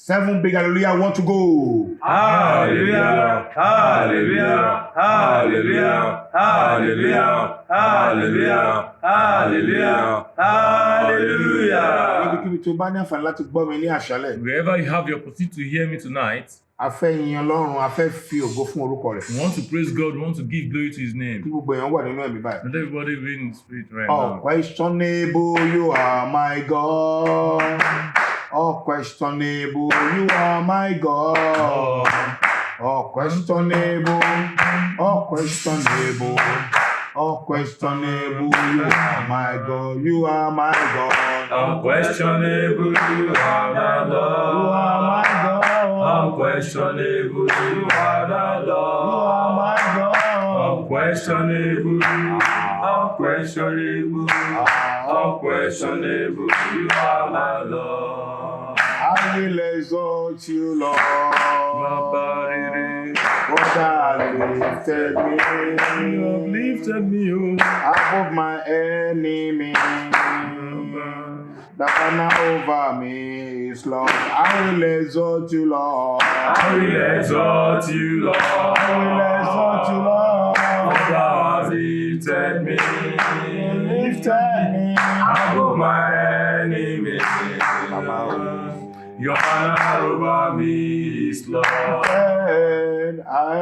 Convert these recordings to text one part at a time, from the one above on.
7 big hallelujah. I want to go. Hallelujah, hallelujah, hallelujah, hallelujah, hallelujah, hallelujah, hallelujah. Níbikíbi tó bá ní àǹfààní láti gbọ́ mi ní àṣálẹ̀. Wherever you have the opportunity to hear me tonight, A fẹ́ yin Ọlọ́run, a fẹ́ fi ògo fún orúkọ rẹ̀. we want to praise God, we want to give glory to His Kí name. gbogbo èèyàn wà nínú ẹ̀mí báyìí. Let everybody be in spirit right now. Unquestionable, you are my God. Unquestionable, you are my God. Unquestionable, unquestionable, unquestionable, you are my God. You are my God. Unquestionable, you are my You Lord. are my God. Unquestionable, you are the You are Lord. my God. Unquestionable, unquestionable, unquestionable, you are my Lord. I will exalt you, Lord. Baba, What has lifted you have me lifted me, oh. above my enemy. The banner over me is Lord. I will exalt you, Lord. I will exalt you, Lord. I will exalt you, Lord. Thou hast lifted me, You lifted me above my enemy. Your banner over me is Lord. I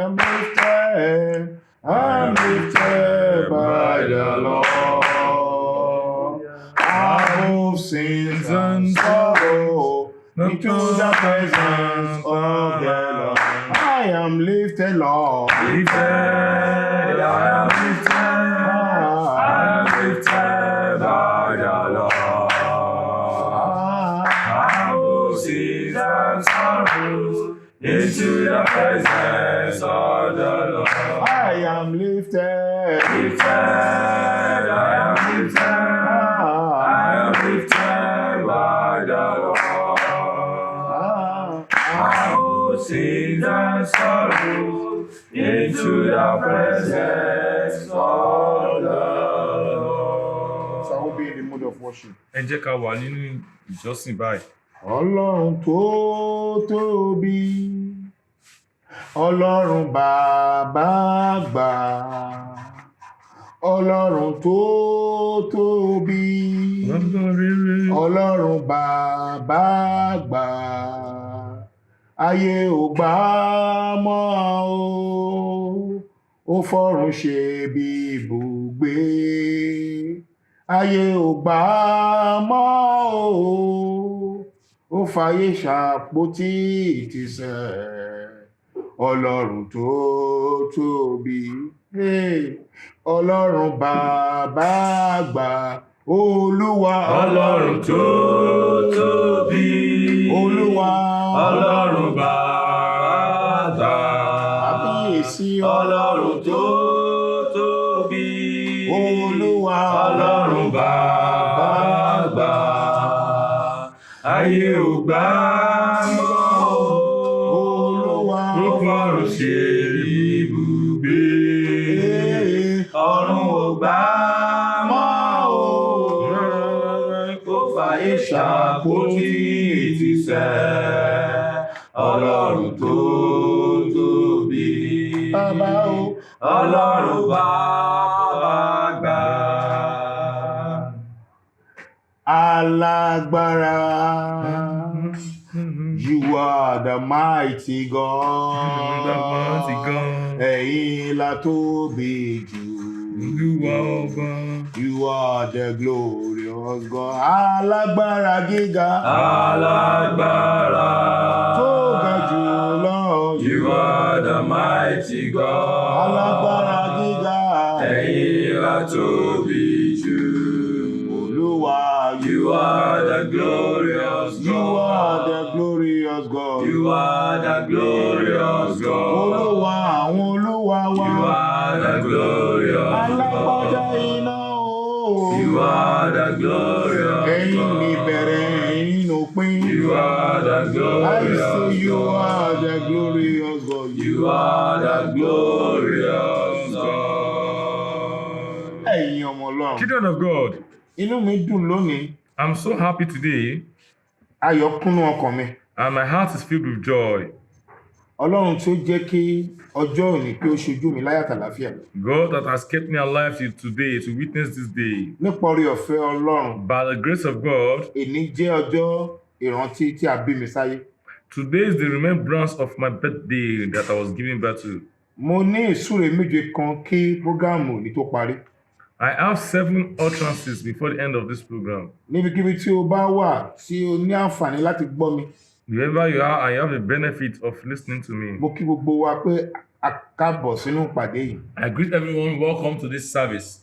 am lifted. I am lifted by the Lord. I move sins and sorrow into the presence of the Lord. I am lifted, Lord. Lifted, I am lifted, I am lifted by the Lord. I move sins and sorrows into the presence of the Lord. I am lifted. Lifted, I am lifted, I am lifted by the Lord. I move sins and sorrows into the presence of the Lord. So I will be in the mood of worship. Ẹ jẹ́ ká wà nínú ìjọsìn báyìí. Ọlọ́run tó tóbi, Ọlọ́run bàbá àgbà, Ọlọ́run tó tóbi, Ọlọ́run bàbá àgbà, ayé ò gbà á mọ́ o, ó fọ́run ṣe bí ibùgbé, ayé ò gbà á mọ́ o, ó fàyè ṣàpótí ìtìsẹ̀. Ọlọ́run tó tóbi, Ọlọ́run bàbá àgbà, Olúwa. Ọlọ́run tó tóbi, Olúwa. Ọlọ́run bàbá, Kábíyèsí. Ọlọ́run tó tóbi, Olúwa. Ọlọ́run bàbá, ayé ò gbà á mọ́ o, Olúwa. ó fọ́run ṣe ibùgbé, ọ̀run ò gbà á mọ́ o, ó fàyè ṣàpótí ìtìsẹ̀. Ọlọ́run tó tóbi, Bàbá o. Ọlọ́run bàbá àgbà. Alágbára. You are the mighty God. The mighty God. Ẹ̀yin la tóbi jù. Olúwa ọba. You are the glorious God. Alágbára gíga. Alágbára. Tó ga jù lọ. You are the mighty God. Alágbára gíga. Ẹ̀yin la tóbi jù. Olúwa. You are the glorious God. You are the glorious God. You are the glorious God. Olúwa àwọn olúwa wa. You are the glorious Alágbádá God. iná o. You are the glorious Ẹ̀yin God. ni ìbẹ̀rẹ̀, ẹ̀yin òpin. You are the I glorious say you God. are the glorious God. You are the glorious God. Ẹ̀yin ọmọ Ọlọ́run. Children of God, Inú mi dùn lónìí. I'm so happy today. Ayọ̀ kúnnú ọkàn mi. and my heart is filled with joy. Ọlọ́run tí ó jẹ́ kí ọjọ́ òní kí ó ṣojú mi láyọ̀ àtàlàáfíà. God that has kept me alive till today to witness this day. Nípa oore ọ̀fẹ́ Ọlọ́run. By the grace of God, Èní jẹ́ ọjọ́ ìrántí tí a bí mi sáyé. today is the remembrance of my birthday that I was given birth to. Mo ní ìsúre méje kan kí prógámù ní tó parí. I have 7 utterances before the end of this program. Níbikíbi tí o bá wà tí o ní àǹfààní láti gbọ́ mi. Wherever you are, I have the benefit of listening to me. Mo kí gbogbo wa pé a káàbọ̀ sínú ìpàdé yìí. I greet everyone, welcome to this service.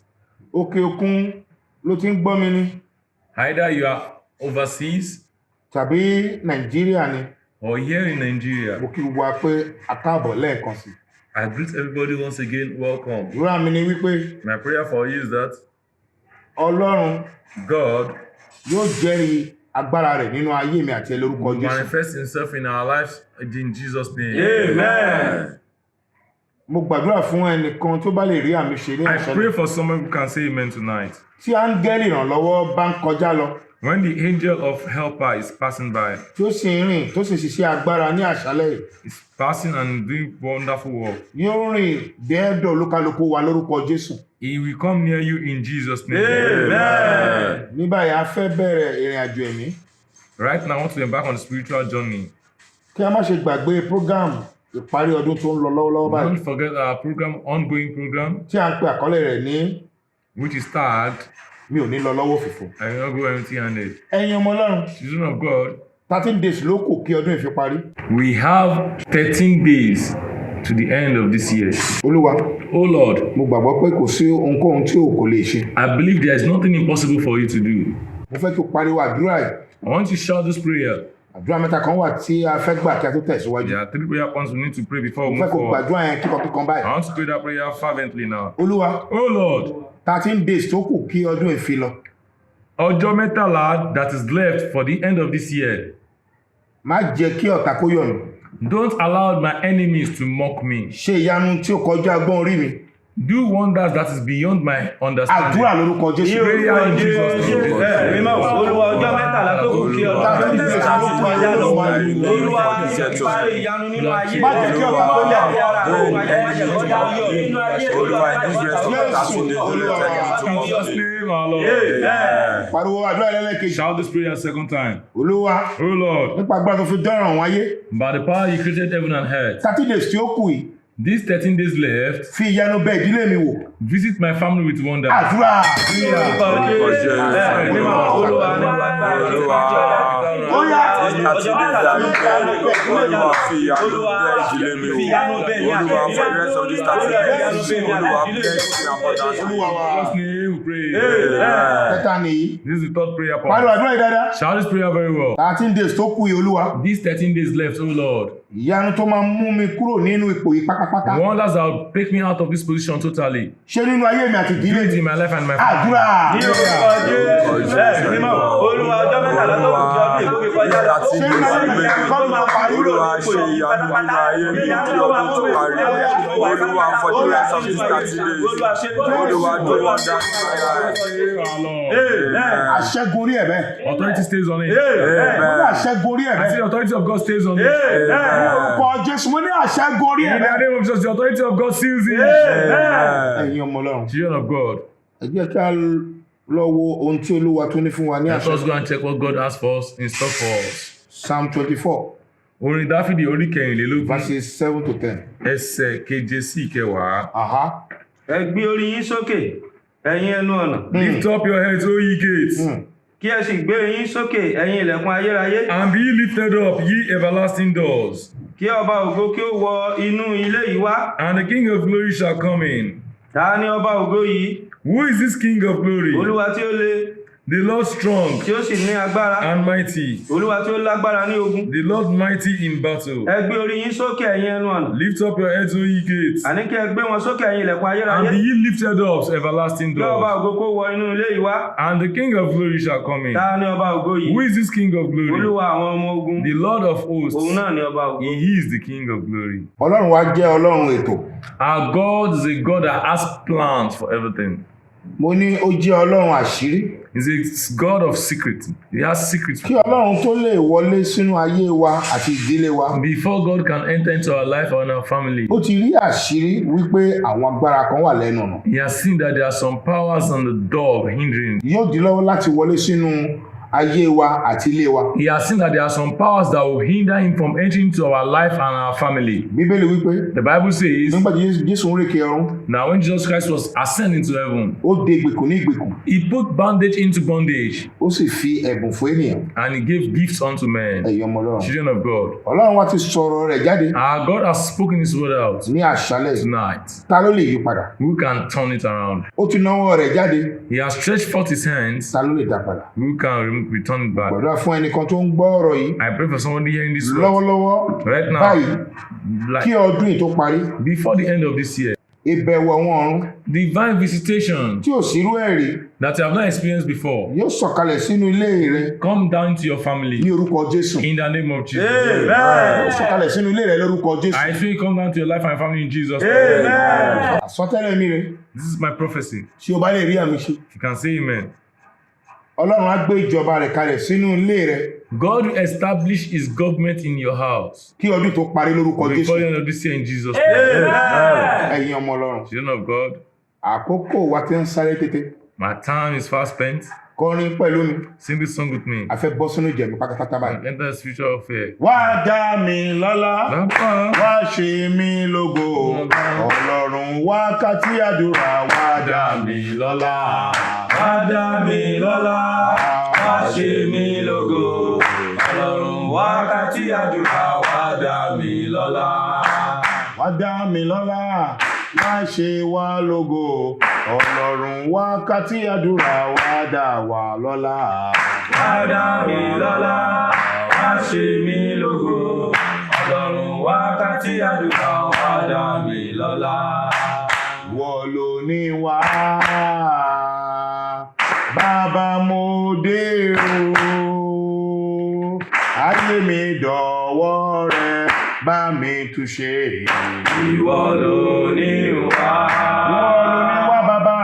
Òkè òkun ló ti ń gbọ́ mi ní. Either you are overseas Tàbí Nàìjíríà ni. or here in Nigeria. Mo kí gbogbo wa pé a káàbọ̀ lẹ́ẹ̀kan sí. I greet everybody once again, welcome. Ìrora mi ni wípé My prayer for you is that Ọlọ́run God yóò jẹ́rìí agbára rẹ̀ nínú ayé mi àti ẹ lórúkọ will Jésù. manifest himself in our lives in Jesus' name. Amen. Mo gbàdúrà fún ẹnìkan tó bá lè rí àmì ṣe ní I àṣálẹ́. pray for someone who can say amen tonight. Tí áńgẹ́lì ìrànlọ́wọ́ bá ń kọjá lọ, When the angel of helper is passing by, tí ó sì ń rìn tó sì ṣiṣẹ́ agbára ní àṣálẹ́ yìí, is passing and doing wonderful work, yóò rìn dẹ́ẹ̀dọ̀ olúkálukú wa lórúkọ Jésù. he will come near you in Jesus' name. Amen. Ní báyìí a fẹ́ bẹ̀rẹ̀ ìrìn àjò ẹ̀mí. Right now, I want to embark on a spiritual journey. Kí a má ṣe gbàgbé prógámù ìparí ọdún tó ń lọ lọ́wọ́lọ́wọ́ báyìí, Don't forget our program, ongoing program, tí a ń pe àkọlé rẹ̀ ní which is tagged, mi ò ní lọ lọ́wọ́ òfìfo. I will not go empty-handed. Ẹ̀yin ọmọ Ọlọ́run, Children of God, 13 days ló kù kí ọdún ìfi parí. we have 13 days to the end of this year. Olúwa, Oh Lord, mo gbàgbọ́ pé kò sí ohunkóhun tí o kò lè ṣe. I believe there is nothing impossible for you to do. Mo fẹ́ kí o pariwo àdúrà yìí. I want you to shout this prayer. Àdúrà mẹ́ta kan wà tí a fẹ́ gbà kí a tó tẹ̀síwájú. There are 3 prayer points we need to pray before we Mo move fẹ́ kó forward. gbàdúrà yẹn kíkankíkan báyìí. I want to pray that prayer fervently now. Olúwa, Oh Lord, 13 days tó kù kí ọdún ìfi lọ. ọjọ́ mẹ́tàlá that is left for the end of this year. Má jẹ́ kí ọ̀tá kó yọ̀ mí. Don't allow my enemies to mock me. Ṣe ìyanu tí ó kọjá agbọ́n orí mi. Do wonders that is beyond my understanding. Àdúrà lórúkọ Jésù. Prayer in Jesus' name. Mímọ́ Olúwa ọjọ́ mẹ́tàlá tó kù kí ọdún tó kọjá lọ. Olúwa parí ìyanu nínú ayé. Má jẹ́ kí ọ̀tá kó yọ̀ mí. In Jesus' name, our Lord. Pariwo àdúrà lẹ́lẹ́kejì. Shout this prayer a second time. Olúwa, Oh Lord, nípa agbára tó fi dọ́ràn wáyé. by the power you created heaven and earth, 30 days tí ó kù yìí, these 13 days left, fi ìyanu bẹ ìdílé mi wò. visit my family with wonders. Àdúrà. Ó yá. Olúwa wa. Jesus' name we pray. Kẹta nìyí. This is the third prayer Pariwo point. àdúrà yìí dáadáa. Shout this prayer very well. 13 days tó kù yìí, Olúwa. These 13 days left, oh Lord. Ìyanu tó máa mú mi kúrò nínú ipò yìí pátápátá. Wonders that will take me out of this position totally. Ṣé nínú ayé mi àti Do ìdílé it mi? in my life and my family. Àdúrà. Mímọ́ Olúwa ọjọ́ mẹ́tàlá tó kù kí ọdún ìlú kọjá lọ. Ṣé nínú ayé mi àti ìkọ́lù máa parí? Olúwa ṣe ìyanu nínú ayé mi kí ọdún tó parí. Olúwa for the rest of these 30 days. Olúwa do wonders. Àṣẹ́gun orí ẹ̀ bẹ́ẹ̀. Authority stays on it. Mo ní àṣẹ́gun orí ẹ̀ I see bẹ́ẹ̀. the authority of God stays on it. Orúkọ Jésù, mo ní àṣẹ́gun orí ẹ̀ In the bẹ́ẹ̀. name of Jesus, the authority of God seals it. Ẹ̀yin ọmọ Ọlọ́run, Children of God, ẹ jẹ́ kí a lọ wo ohun tí Olúwa tó ní fún wa ní let àṣẹ. us go and check what God has for us in stock for us. Psalm 24, Orin Dáfídì orí kẹrìnlélógún verses 7 to 10. ẹsẹ̀ keje sí ìkẹwàá. Aha. Ẹ gbé orí yín sókè, ẹ̀yin ẹnu ọ̀nà. Lift up your heads, O ye gates, Kí ẹ sì gbé yín sókè, ẹ̀yin ilẹ̀kùn ayérayé. and be ye lifted up, ye everlasting doors, Kí ọba ògo kí ó wọ inú ilé yìí wá. and the King of glory shall come in. Ta ni ọba ògo yìí? Who is this King of glory? Olúwa tí ó le, The Lord strong tí ó sì ní agbára. and mighty, Olúwa tí ó lágbára ní ogun. the Lord mighty in battle. Ẹ gbé orí yín sókè, ẹ̀yin ẹnu ọ̀nà. Lift up your heads, O ye gates, Àní kí ẹ gbé wọn sókè, ẹ̀yin ilẹ̀kùn and ayérayé. be ye lifted up, everlasting Kí ọba doors, ògo kó wọ inú ilé yìí wá. and the King of glory shall come in. Ta ni ọba ògo yìí? Who is this King of glory? Olúwa àwọn ọmọ ogun. The Lord of Òun hosts. náà ni ọba ògo. He is the King of glory. Ọlọ́run wa jẹ́ Ọlọ́run ètò. Our God is a God that has plans for everything. Mo ní ó jẹ́ Ọlọ́run àṣírí. He's a God of secret. He has secrets. Kí Ọlọ́run tó lè wọlé sínú ayé wa àti ìdílé wa. Before God can enter into our life and our family, Ó ti rí àṣírí wípé àwọn agbára kan wà lẹ́nu ọ̀nà. He has seen that there are some powers on the door hindering. Yóò dí lọ́wọ́ láti wọlé sínú ayé wa àti ilé wa. He has seen that there are some powers that will hinder him from entering into our life and our family. Bíbélì wípé The Bible says nígbà tí Jésù ń rékè ọ̀run, that when Jesus Christ was ascending to heaven, ó de ìgbèkùn ní ìgbèkùn, He put bondage into bondage ó sì fi ẹ̀bùn fún ènìyàn. and He gave gifts unto men, Ẹ̀yin ọmọ Ọlọ́run. children of God. Ọlọ́run wa ti sọ̀rọ̀ rẹ̀ jáde Our God has spoken His word out ní àṣálẹ̀ yìí. tonight. Ta ló lè yí padà? Who can turn it around? Ó ti náwó rẹ̀ jáde. He has stretched forth His hands. Ta ló lè dá padà? Who can return it back? Gbàdúrà fún ẹnìkan tó ń gbọ́ ọ̀rọ̀ yìí I pray for somebody hearing this word lọ́wọ́lọ́wọ́ right now. báyìí kí Like ọdún yìí tó parí. before the end of this year, Ìbẹ̀wò àwọn ọ̀run divine visitation tí ò sírú ẹ̀ rí that you have not experienced before yóò sọ̀kalẹ̀ sínú ilé rẹ come down to your family ní orúkọ Jésù. in the name of Jesus. Yóò sọ̀kalẹ̀ sínú ilé rẹ lórúkọ Jésù. I say come down to your life and family in Jesus' name. Àsọtẹ́lẹ̀ mi rè This is my prophecy. tí o bá lè rí àmì ṣe. You can say amen. Ọlọ́run á gbé ìjọba rẹ̀ kalẹ̀ sínú ilé rẹ God will establish His government in your house kí ọdún tó parí lórúkọ Jésù. before the end of this year in Jesus' name. Ẹ̀yin ọmọ Ọlọ́run, Children of God, àkókò wa ti ń sáré tètè. my time is fast spent. Kọrin pẹ̀lú mi, Sing this song with me. a fẹ́ bọ́ sínú ìjẹ̀bú pátápátá báyìí. Enter the future of fear. Wá dá mi lọ́lá. Bàbá, Wá ṣe mí lógo, Ọlọ́run wákàtí àdúrà wá dá mi lọ́lá. Wá dá mi lọ́lá, wá ṣe mí lógo. Ọlọ́run wákàtí àdúrà wá dá mi lọ́lá. Wá dá mi lọ́lá, wá ṣe wá lógo, Ọlọ́run wákàtí àdúrà wá dá wa lọ́lá. Wá dá mi lọ́lá, wá ṣe mí lógo. Ọlọ́run wákàtí àdúrà wá dá mi lọ́lá. Wọ́n ló ní wá, bàbá mo dé o, ayé mi dọ̀wọ́ rẹ, bá mi túnṣe. Ìwọ ló ní wá. Wọ́n ló ní wá bàbá,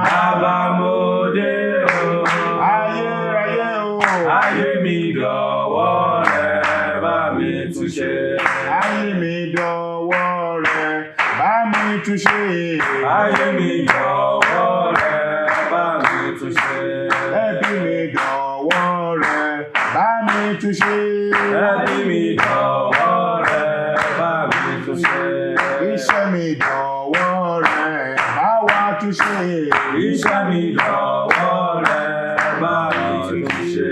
Bàbá mo dé o. ayérayé o, Ayé mi dọ̀wọ́ rẹ, bá mi túnṣe. ayé mi dọ̀wọ́ rẹ, bá mi túnṣe. Ayé mi dọ̀wọ́ rẹ, bá mi túnṣe. Ẹbí mi dọ̀wọ́ rẹ, bá mi túnṣe. Ẹbí mi dọ̀wọ́ rẹ, bá mi túnṣe. Iṣẹ́ mi dọ̀wọ́ rẹ, bá wa túnṣe. Iṣẹ́ mi dọ̀wọ́ rẹ, bá mi túnṣe.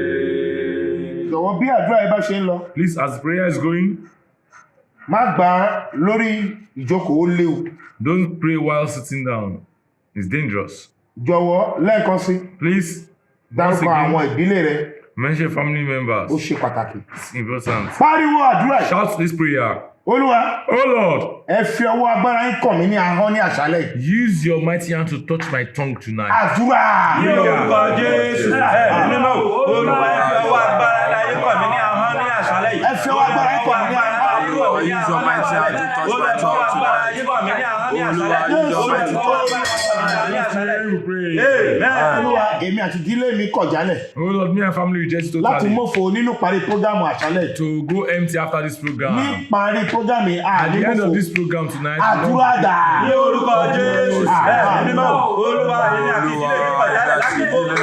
Jọ̀wọ́ bí àdúrà yìí bá ṣe ń lọ, please, as prayer is going, má gbà á lórí ìjókòó ó léwu. don't pray while sitting down. It's dangerous. Jọ̀wọ́ lẹ́ẹ̀kan sí, Please, once dárúkọ àwọn again, ìdílé rẹ, mention family members. ó ṣe pàtàkì. It's important. Pariwo àdúrà yìí. Shout this prayer. Olúwa, Oh Lord, ẹ fi ọwọ́ agbára yín kàn mí ní ahọ́n ní àṣálẹ̀ yìí. use your mighty hand to touch my tongue tonight. Àdúrà. Ní orúkọ Jésù, mímọ́ Olúwa ẹ fi ọwọ́ agbára láyé kàn mí ní ahọ́n ní àṣálẹ́ yìí. Ẹ fi ọwọ́ agbára yín kàn mí ní ahọ́n. Use your mighty hand to touch my tongue tonight. Olúwa, èmi àti ìdílé mi kọ̀ jálẹ̀ Oh Lord, me and family reject láti totally mọ̀fọ̀ nínú parí prógámù àṣálẹ̀ yìí. to go empty after this program. Ní parí prógámù yìí, At the end of àdìmọ̀fọ̀ this program tonight, àdúrà dà. Ní orúkọ Jésù, mímọ́ Olúwa èmi àti ìdílé mi kọ̀ jálẹ̀ láti bó ní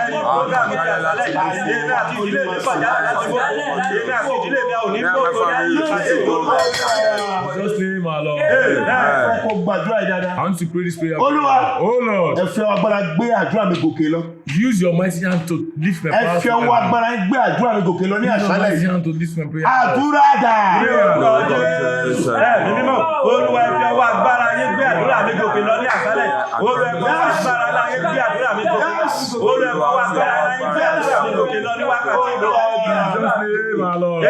ẹni prógámù ti àṣálẹ́ yìí. Èmi àti ìdílé mi kọ̀ jálẹ̀ láti bó. Èmi àti ìdílé mi ò ní bó tó ní ìpàdé ìdókòwò. just name our Lord. Ẹ kò gbàdúrà yìí dáadáa. I want to pray this prayer. Olúwa, Oh Lord, ẹ fi ọwọ́ agbára gbé àdúrà mi gòkè lọ. use your mighty hand to lift my Ẹ power. fi ọwọ́ agbára yín gbé àdúrà mi gòkè lọ ní Use your àṣálẹ̀ mighty yìí. hand to lift my prayer. Àdúrà dà. Ní orúkọ Jésù, mímọ́ Olúwa ẹ fi ọwọ́ agbára yín gbé àdúrà mi gòkè lọ ní àṣálẹ́ yìí. Olúwa ẹ fi ọwọ́ agbára yín gbé àdúrà mi gòkè. Olúwa ẹ fi ọwọ́ agbára yín gbé àdúrà mi gòkè lọ ní wákàtí ìdókòwò. Just name our Lord.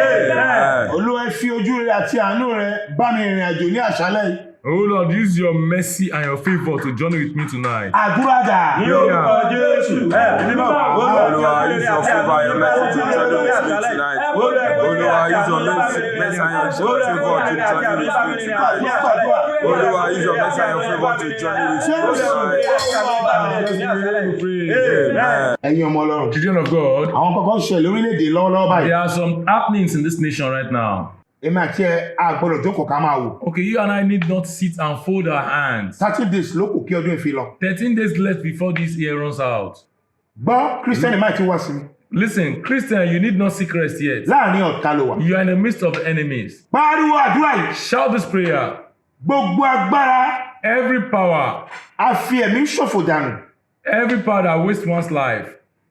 Olúwa ẹ fi ojú rẹ àti àánú rẹ bá mi rìnrìn àjò ní àṣálẹ̀ yìí. Oh Lord, use your mercy and your favor to journey with me tonight. Àdúrà dà. Ní orúkọ Jésù. Mímọ́. Olúwa, use your favor and your mercy to journey with me tonight. Olúwa, use your mercy and your favor to journey with me tonight. Olúwa, use your mercy and your favor to journey with me tonight. Ẹ̀yin ọmọ Ọlọ́run. Children of God, Àwọn kankan ṣẹlẹ̀ lórílẹ̀‐èdè lọ́wọ́lọ́wọ́ báyìí. there are some happenings in this nation right now. Èmi àti ẹ a gbọ́dọ̀ jókòó ká máa wò. Okay, you and I need not sit and fold our hands. 30 days ló kù kí ọdún ìfi lọ. 13 days left before this year runs out. Gbọ́ Kírísítẹ́nì máa ti wá sí mi. Listen, Christian, you need not seek rest yet. Láàárín ọ̀tá ló wà. You are in the midst of enemies. Pariwo àdúrà yìí. Shout this prayer. Gbogbo agbára Every power, a fi ẹ̀mí ṣòfò dànù every power that wastes one's life,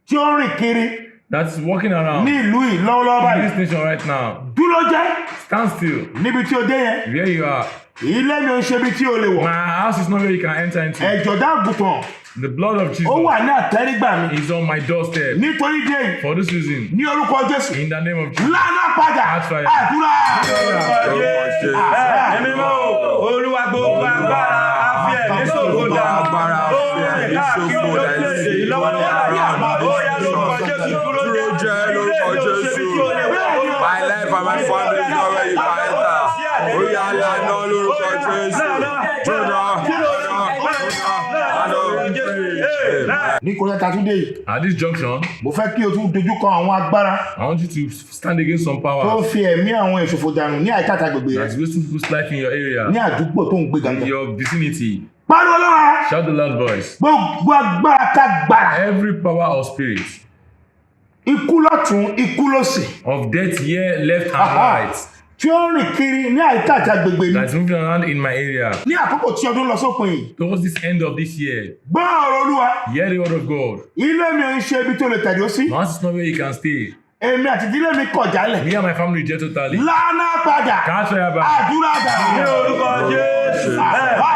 tí ó ń rìn kiri that is walking around ní ìlú yìí lọ́wọ́lọ́wọ́ in báyìí. this nation right now, Dúró jẹ́ stand still. níbi tí o dé yẹn. Where you are. Ilé mi ò ń ṣe bí tí o lè wọ̀. My house is not where you can enter into. Ẹ̀jọ̀dá àgùntàn The blood of ó Jesus wà ní àtẹ́rígbà mi. is on my doorstep. Nítorí dé yìí For this reason, ní orúkọ Jésù. in the name of Jesus, Lánàá padà That's right. àdúrà. Mímọ́. Olúwa gbogbo agbára àfi ẹ̀mí ṣòfò dànù. Agbára àfi ẹ̀mí ṣòfò dànù. Ó yá lórúkọ Jésù dúró jẹ́ lórúkọ Jésù. My life and my family is not where you can enter. Ó yá lànà lórúkọ Jésù. Ní Kòríta tún dé yìí, at this junction, mo fẹ́ kí o tún dojúkọ àwọn agbára I want you to stand against some tó power fi ẹ̀mí àwọn ìṣòfò dànù ní àìkàtà gbègbè that's rẹ̀, wasting people's life in your area, ní àdúgbò tó ń gbé in gangan. your vicinity. Pariwo lọ́wọ́ Shout the loud voice. gbogbo agbára kágbára. Every power of spirit, Ikú lọ́tún, ikú lósì. of death here, left and right, Tí ó ń rìn kiri ní àìkàtà gbègbè mi. that's moving around in my area. Ní àkókò tí ọdún lọ sópin yìí. Towards this end of this year, Gbọ́ ọ̀rọ̀ Olúwa. hear the word of God. Ilé mi ò ń ṣe ibi tó lè tẹ̀dó sí. My house is not where you can stay. Èmi àti ìdílé mi kọ̀ jálẹ̀. Me and my family reject totally. Lánàá padà. Can't try back. Àdúrà dà. Ní orúkọ Jésù.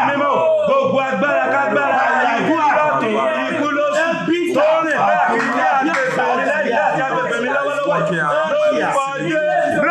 Mímọ́. Gbogbo agbára kágbára ikú lọ́tún ikú lósì tó rìn káàkiri ní àgbègbè lẹ́yìn àti àgbègbè mi lọ́wọ́lọ́wọ́. Lórúkọ Jésù.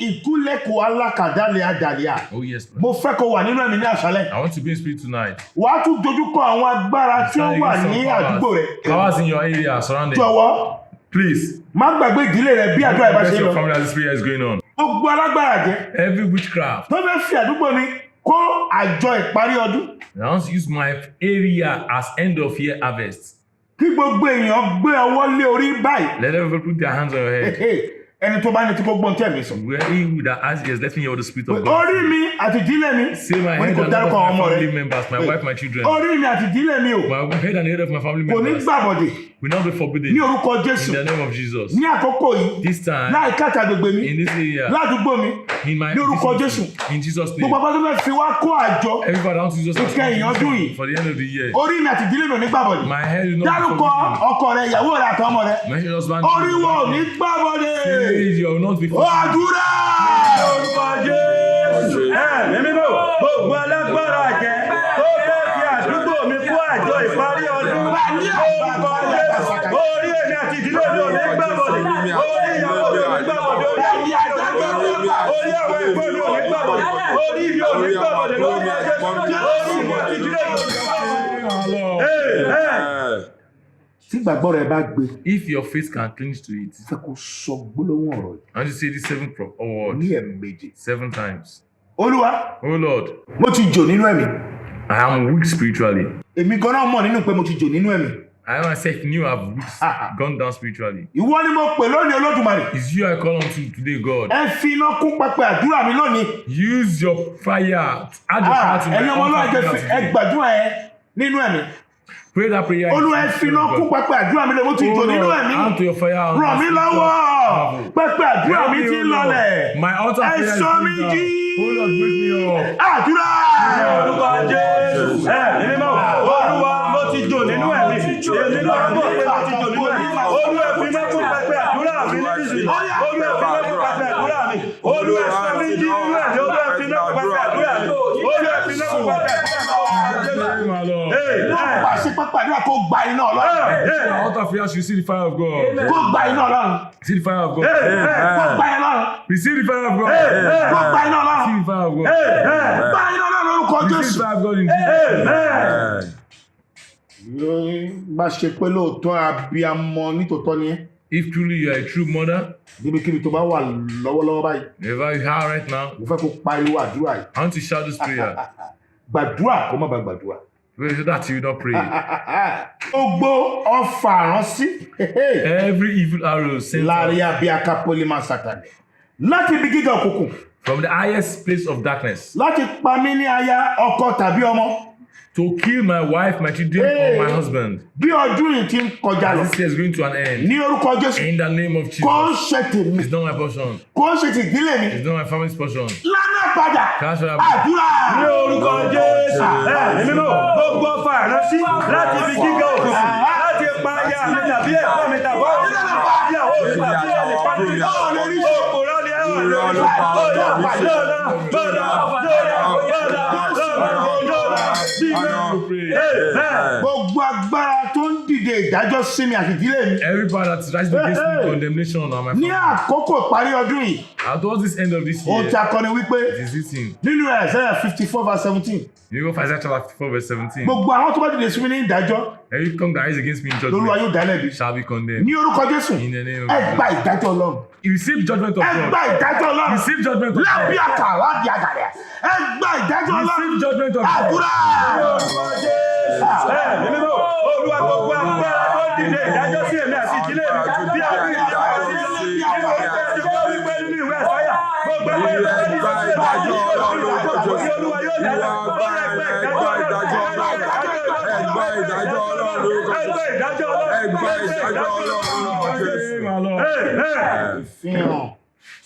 Ìkúlẹ̀kùn alákàdálẹ̀ àdàlíà. Oh yes, Lord. Mo fẹ́ kó wà nínú ẹ̀mí ní àṣálẹ̀. I want to be in spirit tonight. Wàá tún dojúkọ àwọn agbára tí ó Stand wà against ní some àdúgbò rẹ̀. powers in your area surrounding. Jọ̀wọ́, Please, má gbàgbé ìdílé rẹ̀ bí àdúrà ìbá bless ṣe your lọ. family as this prayer is going on. Gbogbo alágbára jẹ́. Every witchcraft, Tó fẹ́ fi àdúgbò mi kó àjọ ìparí ọdún. I want to use my area as end of year harvest. Kí gbogbo èèyàn gbé ọwọ́ lé orí báyìí. Let everyone put their hands on your head. Ẹni tó bá ní tí kò gbọ́n tí ẹ̀mí sọ. Where he that has ears, let me hear the spirit of God. Orí mi àti ìdílé mi. Say my Mo ní head kò and the head dárúkọ of àwọn my ọmọ family rẹ̀. members, my wife, my children. Orí mi àti ìdílé mi o. My head and the head of my family Kò ní members gbàbọ̀dè. will not be forbidden Ní orúkọ in Jésù. the name of Jesus. Ní àkókò yìí. This time, Láì káta gbègbè mi. in this area, Ládùúgbò mi. in my Ní orúkọ vicinity, Jésù. in Jesus' Gbogbo name. àbá tó fẹ́ fi wá kó àjọ. Everybody wants to just Ìkẹyìn ọdún yìí. for the end of the year. Orí mi àti ìdílé mi ò ní gbàbọ̀dè. My head will not be Dárúkọ forbidden. ọkọ rẹ̀, ìyàwó rẹ̀ àtọmọ rẹ̀. My husband, Orí wọn ò ní gbàbọ̀dè. you will not be Ó àdúrà. Orúkọ Jésù. Mímọ́. Gbogbo alágbára jẹ́ tó fẹ́ fi àdúgbò mi kó àjọ ìparí ọdún. Orúkọ Jésù. Orí èmi àti ìdílé mi ò ní gbàbọ̀dè. Orí ìyàwó mi ò ní gbàbọ̀dè. Orí àwọn ẹ̀gbọ́n mi ò ní gbàbọ̀dè. Orí mi ò ní gbàbọ̀dè lórúkọ Jésù. Orí mi àti ìdílé mi ò ní gbàbọ̀dè. Tí ìgbàgbọ́ rẹ̀ bá gbé, If your faith can cling to it, fẹ́ kó sọ gbólóhùn ọ̀rọ̀ I want you to say this 7 word ní ẹ̀ẹ̀mejì. 7 times. Olúwa, Oh Lord, mo ti jò nínú ẹ̀mí. I am weak spiritually. Èmi gan-an mọ̀ nínú pé mo ti jò nínú ẹ̀mí. I myself knew I've gone down spiritually. Ìwọ ni mo pè lónìí Olódùmarè. It's you I call on to today, God. Ẹ fi iná kún pẹpẹ àdúrà mi lónìí. Use your fire. Add your fire to my Ẹ̀yin ọmọ Ọlọ́run altar ẹ today. gbàdúrà ẹ nínú ẹ̀mí. Pray that prayer. Olúwa ẹ fi iná kún pẹpẹ àdúrà mi lónìí. Mo ti jò nínú ẹ̀mí. Hand to your fire. Ràn mí lọ́wọ́. Pẹpẹ àdúrà mi ti ń lọlẹ̀. My altar prayer is sọ mí going jí. down. Oh Lord, wake me up. Àdúrà. Orúkọ Jésù. Mímọ́. Olúwa mo ti jò nínú ẹ̀mí. Èmi náà mọ̀ pé mo ti jò nínú ẹ̀mí. Olúwa fi iná kún pẹpẹ àdúrà mi nísinsìnyí. Olúwa fi iná kún pẹpẹ àdúrà mi. Olúwa sọ mí jí nínú ẹ̀mí. Olúwa fi iná kún pẹpẹ àdúrà mi. Olúwa fi iná kún pẹpẹ àdúrà mi. My Lord. Wọ́n pàṣẹ pàpàdúrà kó gba iná Ọlọ́run. Out of here, you see the fire of God. Kó gba iná Ọlọ́run. See the fire of God. Kó gba iná Ọlọ́run. Receive the fire of God. Kó gba iná Ọlọ́run. See the fire of God. Gba iná Ọlọ́run lórúkọ Receive Jésù. the fire of God in Jesus. Bá ṣe pé lóòótọ́ abiyamọ nítòótọ́ ni ẹ́. If truly you are a true mother, Níbikíbi tó bá wà lọ́wọ́lọ́wọ́ báyìí, wherever you are right now, mo fẹ́ kó pariwo àdúrà yìí. I want to shout this prayer. Gbàdúrà kó má ba gbàdúrà. So that you will not pray. Gbogbo ọfà ránṣí. Every evil arrow sent Láàrin out abíyáká pólímà sátánì. Láti ibi gíga òkùnkùn. from the highest place of darkness Láti pa mí ní aya ọkọ tàbí ọmọ. to kill my wife, my children, or my husband. Bí ọdún yìí ti ń kọjá lọ. This year is going to an end. Ní orúkọ Jésù. In the name of Kò ń Jesus. ṣe tèmi. It's not my portion. Kò ń ṣe tìdílé mi. It's not my family's portion. Lánàá padà. Cash out. Àdúrà. Ní orúkọ Jésù. Èmi náà gbogbo ọfà ìrántí láti ibi gíga òkùnkùn láti pa aya mi tàbí ẹ̀gbọ́n mi tàbí ọ̀rọ̀ mi ìyàwó mi tàbí ẹnìkan tí òpòrọ́ ni ẹ wà lórí Gbogbo agbára tó ń dìde ìdájọ́ sí mi àti ìdílé mi. Everybody that is rising against me, condemnation on my Ní family. àkókò ìparí ọdún yìí, And towards this end of this ohun year, tí a kọ́ni wípé it is written. nínú Isaiah 54:17, You go for Isaiah chapter 54 verse 17. gbogbo àwọn tó bá dìde sí mi ní ìdájọ́ Every tongue that is against me in lÓlúwa judgment yóò dá lẹ́bi. shall be condemned. Ní orúkọ Jésù, In the name of ẹ gba ìdájọ́ Ọlọ́run. You receive judgment of Ẹ gba God. ìdájọ́ Ọlọ́run. Receive judgment of Lábí God. àkàrà di àgàrẹ̀. Ẹ gba ìdájọ́ Ọlọ́run. Receive judgment of God. Àdúrà. Èmi náà Olúwa gbogbo agbára tó dìde ìdájọ́ sí èmi àti ìdílé mi bí àwọn ìjọba ti lọ sí ìwé ìjọba wípé nínú ìwé ẹ̀sáyà gbogbo agbára tó dìde sí èmi àti ìdílé mi Olúwa yóò dájọ́ Ìfihàn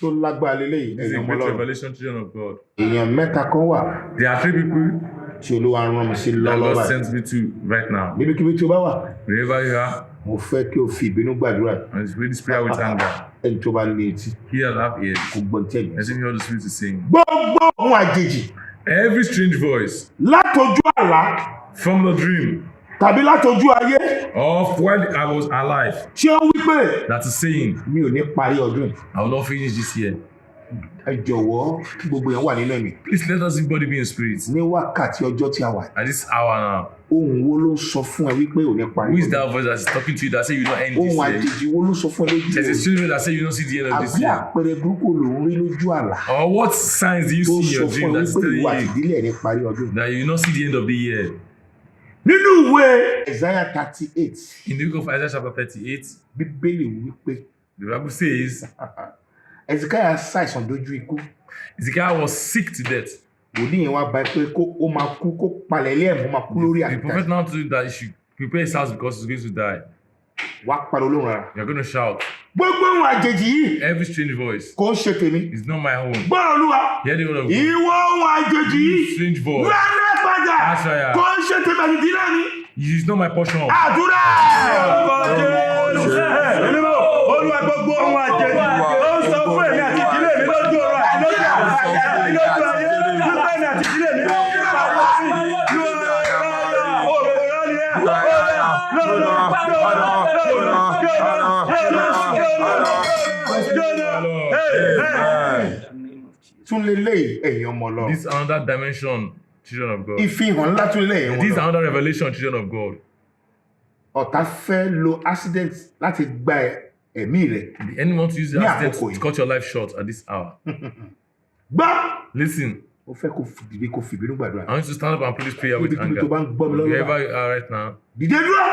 tó lágbára lélẹ́yìí This is ẹ̀yin a ọmọ great Ọlọ́run. revelation, children of God. Èèyàn mẹ́ta kan wà There are 3 people tí Olúwa rán mi sí that lọ́wọ́ God báyìí. sent me to right now. Níbikíbi tí o bá wà, Wherever you are, mo fẹ́ kí o fi ìbínú gbàdúrà. and pray this prayer with anger. Ẹni tó bá ní etí, Hear and have ears. kò gbọ́n tí ẹ̀yìn. Let him hear the Spirit is saying. Gbogbo ohun àjèjì Every strange voice látọjú àlá from the dream tàbí látọjú ayé of when I was alive tí ó wí pé that is saying, mi ò ní parí ọdún yìí. I will not finish this year. Ẹ jọ̀wọ́ kí gbogbo yẹn wà nínú ẹ̀mí. Please let us everybody be in spirit. Ní wákàtí ọjọ́ tí a wà, At this hour now, ohun wo ló ń sọ fún ẹ wípé ò ní parí who is ọdún? that voice that is talking to you that say you don't end this Ohun year? àjèjì wo ló sọ fún ẹ lójú There's a oorun? children that say you don't see the end of this Àbí year. àpẹẹrẹ burúkú ló ń rí lójú àlá Or what signs do you tó see in sọ your fún dream ẹ that is wípé telling ìwà àti you ìdílé ẹ̀ ní parí ọdún? that you will not see the end of the year? Nínú ìwé Isaiah 38, In the book of Isaiah chapter 38, Bíbélì wípé the Bible says Hezekiah ṣàìsàn dójú ikú. Ezekiel was sick to death. Wòlíì yẹn wá bá ẹ pé kó ó máa kú kó palẹ̀ ilé ẹ̀ mọ́ máa kú lórí The àkìtà. prophet now told you that you should prepare his house because he's going to die. Wá pariwo lóhùn rárá. You're going to shout. Gbogbo ohun àjèjì yìí Every strange voice kò ń ṣe tèmi. is not my own. Gbọ́dọ̀ Olúwa. Hear the word of God. Ìwọ ohun àjèjì yìí. Strange voice. Lánàá padà. That's right. Kò ń ṣe tèmi àti ìdílé mi. It is not my portion. Àdúrà. Olúwa gbogbo ohun àjèjì ó ń sọ fún èmi àti ìdílé mi lójú ọ̀rọ̀ àti lójú àti lójú ayé nípa èmi àti ìdílé mi lójú ọ̀rọ̀ sí òpòrọ̀ ni ẹ Tún lélẹ̀ ẹ̀yin ọmọ Ọlọ́run. This is another dimension, children of God. Ìfihàn ńlá tún lélẹ̀ ẹ̀yin This is ọmọ Ọlọ́run. another revelation, children of God. Ọ̀tá fẹ́ lo accident láti gba ẹ̀mí rẹ̀. The enemy wants to use the Ní accident àkókò yìí. to cut your life short at this hour. Gbọ́. Listen, Ó fẹ́ kó dìde kó fìbínú gbàdúrà. I want you to stand up and pray this prayer with Níbikíbi anger. tó bá ń gbọ́ mi lọ́wọ́ Wherever bá. you are right now, Dìde dúró.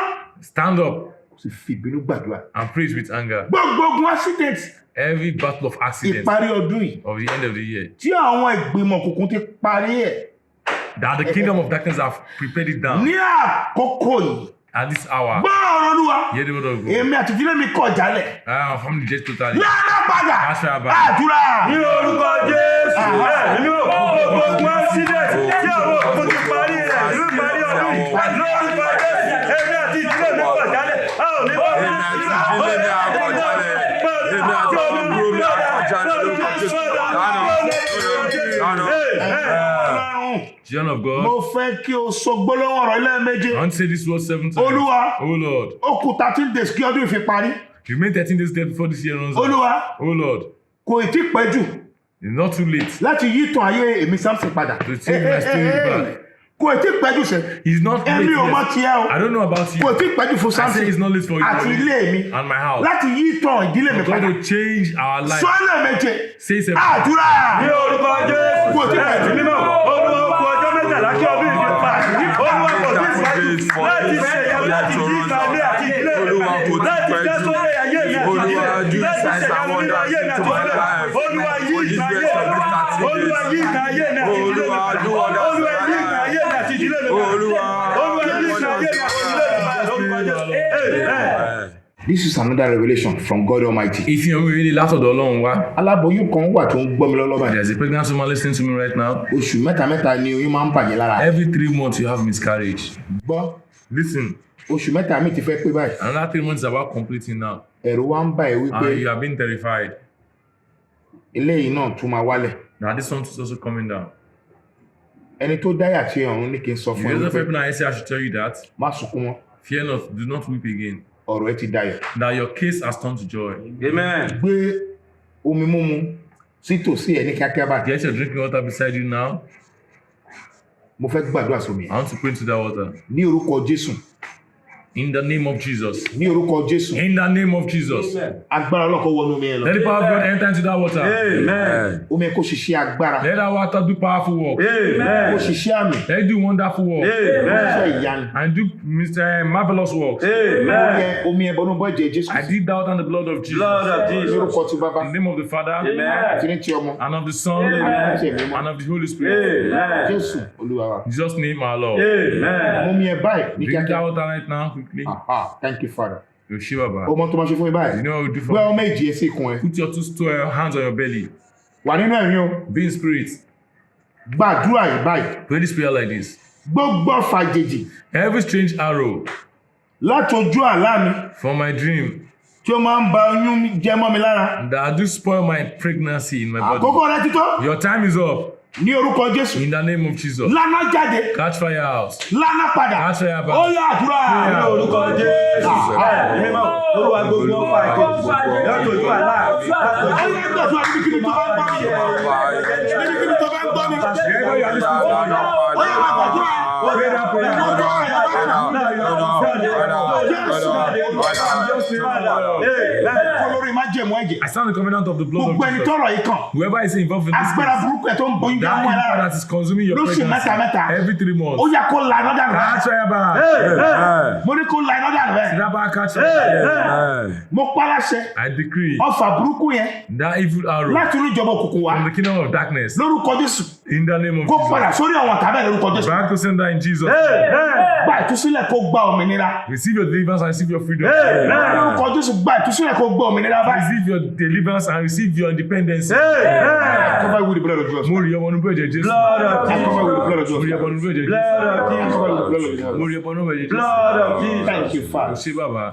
stand up Kó sì fìbínú gbàdúrà. and pray it with anger. Gbogbo ogun accident Every battle of accident ìparí ọdún yìí of the end of the year, tí àwọn ìgbìmọ̀ òkùnkùn ti parí ẹ̀ that the kingdom of darkness have prepared it down ní àkókò yìí. at this hour. Gbọ́ ọ̀rọ̀ Olúwa. Hear the word of God. Èmi àti ìdílé mi kọ̀ jálẹ̀. Our family just totally. Lánàá padà. That's right, Abba. Àdúrà. ní orúkọ Jésù nínú gbogbo ogun accident tí àwọn òkú ti parí rẹ̀ nínú parí ọdún yìí lórúkọ Jésù èmi àti ìdílé mi kọ̀ jálẹ̀ a ò ní bọ́ Èmi àti ìdílé mi á kọ̀ jálẹ̀. Èmi àti àbúrò mi á kọ̀ jálẹ̀ lórúkọ Jésù. Lánàá. Ọlọ́run. Children of mo God, fẹ́ kí o sọ gbólóhùn ọ̀rọ̀ lẹ́ẹ̀méje. I want to say this word 7 times. Olúwa. Oh Lord, Ó kù 13 days kí ọdún ìfi parí. you remain 13 days dead before this year runs out. Olúwa, Oh Lord, kò ì tí pẹ́ jù it's not too late. láti yí ìtàn ayé èmi Samson padà. To change my story back. Kò ì tí pẹ́ jù sẹ́. It's not late Èmi ò mọ yet. tiẹ̀ o. I don't know about you. Kò ì tí pẹ́ jù fún I say Samson it's not late for you àti ilé mi and my house. láti yí ìtàn ìdílé mi We're padà. going to change our life. Sọ́lẹ̀ méje. Say seven. Àdúrà. Ní orúkọ Jésù. Kò tí pẹ́ jù. Mímọ́. Olúwa ó kù ọjọ́ mẹ́tàlá kí ọdún yìí fi parí. Olúwa kò tí ì parí. Láti ṣe ìyàwó láti jí ìkàlẹ̀ àti ìdílé mi. Láti jẹ́ sórí ayé mi àti ìdílé mi. Láti ṣe ìyàwó nínú ayé mi àti ìdílé mi. Olúwa yí ìgbà ayé mi. Olúwa yí ìgbà ayé mi àti ìdílé mi. Olúwa yí ìgbà ayé mi àti ìdílé mi. Olúwa yí ìgbà ayé mi àti ìdílé mi. Amen. This is another revelation from God Almighty. Ìfihàn mi really látọ̀dọ̀ Ọlọ́run wá. Aláboyún kan wà tó ń gbọ́ mi lọ́lọ́ báyìí. There's a pregnant woman listening to me right now. Oṣù mẹ́ta ni oyún máa ń bàjẹ́ lára. Every 3 months you have miscarriage. Gbọ́, Listen, oṣù mẹ́ta mi ti fẹ́ pé báyìí. another 3 months is about completing now. Ẹ̀rù wa ń bà ẹ́ wípé And you have been terrified. eléyìí náà tún máa wálẹ̀. Now this one is also coming down. Ẹni tó dáyà tí ọ̀run ní kí n sọ If fún ẹ you're wípé not I say I should tell you that. má sunkún mọ́, Fear not, do not weep again. ọ̀rọ̀ ẹ ti dayọ̀. That your case has turned to joy. Amen. Gbé omi mímu sí tòsí ẹ ní kíákíá báyìí. Get your drinking water beside you now. Mo fẹ́ gbàdúrà sómi. I want to pray into that water. Ní orúkọ Jésù. In the name of Jesus. Ní orúkọ Jésù. In the name of Jesus. Agbára ọlọ́kọ̀ wọnú omi ẹ lọ. Let the power of God enter into that water. Amen. Omi ẹ kó ṣiṣẹ́ agbára. Let that water do powerful work. Kó Amen. ṣiṣẹ́ àmì. Let it do wonderful work. Ṣiṣẹ́ Amen. ìyanu. And do Mr. Marvelous works. Amen. Omi ẹ bọ́nú bọ́ ẹ̀jẹ̀ Jésù. I did that in the blood of Jesus. Blood of Ní Jesus. orúkọ ti bàbá. In the name of the Father, Àti Amen. ní ti ọmọ. and of the Son, Àti ní ti ẹ̀mí mọ́. and of the Holy Spirit. Amen. Jésù Olúwa wa. In Jesus' name, our Lord. Amen. Omi ẹ báyìí ní Drink that kíákíá. water right now, quickly. Aha, thank you Father. Yoshiba Ba. Ọmọ tó máa ṣe fún mi báyìí. You know what we do Gbé for me? ọmọ èjì ẹ sí ikùn ẹ. Put your hands on your belly. Wà nínú ẹ̀rín o. Be in spirit. Gbàdúrà yìí báyìí. Pray this prayer like this. Gbogbo fàjèjì Every strange arrow láti ojú àlá mi from my dream tí ó máa ń ba oyún jẹ mọ́ mi lára. that do spoil my pregnancy in my body. Àkókò rẹ ti tó. Your time is up. Ní orúkọ Jésù. In the name of Jesus. Lánà jáde. Catch fire house. Lánà padà. Catch fire Ó back. yá àdúrà. Ní orúkọ Jésù. Mímọ́. Olúwa gbogbo ọ̀fà ìkejì. Látòjú àlá. Ó yá gbàdúrà níbikíbi tó bá ń gbọ́ mi. Níbikíbi tó bá ń gbọ́ mi. Ó yá máa gbàdúrà. Olórí má jẹ̀mú ẹ̀jẹ̀. I stand the covenant of the blood of Gbogbo ẹni Jesus. tọ́rọ̀ yìí kàn. Whoever is involved in this Agbára case, burúkú ẹ̀ tó ń bọ oúnjẹ mú ẹ that lára. that is consuming your Lóṣù pregnancy mẹ́ta. every 3 Ó months. yá kó la iná dànù rẹ̀. Catch fire back. Mo ní kó la iná dànù rẹ̀. That back catch fire. Mo paláṣẹ. I decree Ọfà burúkú yẹn that evil arrow láti inú ìjọba òkùnkùn wá. from the kingdom of darkness Lórúkọ Jésù. in the name of Kó Jesus. padà sórí àwọn tàbí ẹ̀ lórúkọ Jésù. Back to sender in Jesus. Gba ìtúsílẹ̀ kó gba òmìnira. Receive your deliverance and receive your freedom. Lórúkọ Jésù gba ìtúsílẹ̀ kó gba òmìnira báyìí. Receive your deliverance and receive your independence. Cover you with the blood of Jesus. Mo rí ọmọ nínú ẹ̀jẹ̀ Jésù. Blood of I cover you with the Jesus. blood of Mo rí Jesus. ọmọ nínú ẹ̀jẹ̀ Jésù. Blood of I cover you with the blood of Jesus. Jesus. Mo rí ọmọ nínú ẹ̀jẹ̀ Jésù. Blood of Jesus. Thank you, Kò Father. sí bàbá.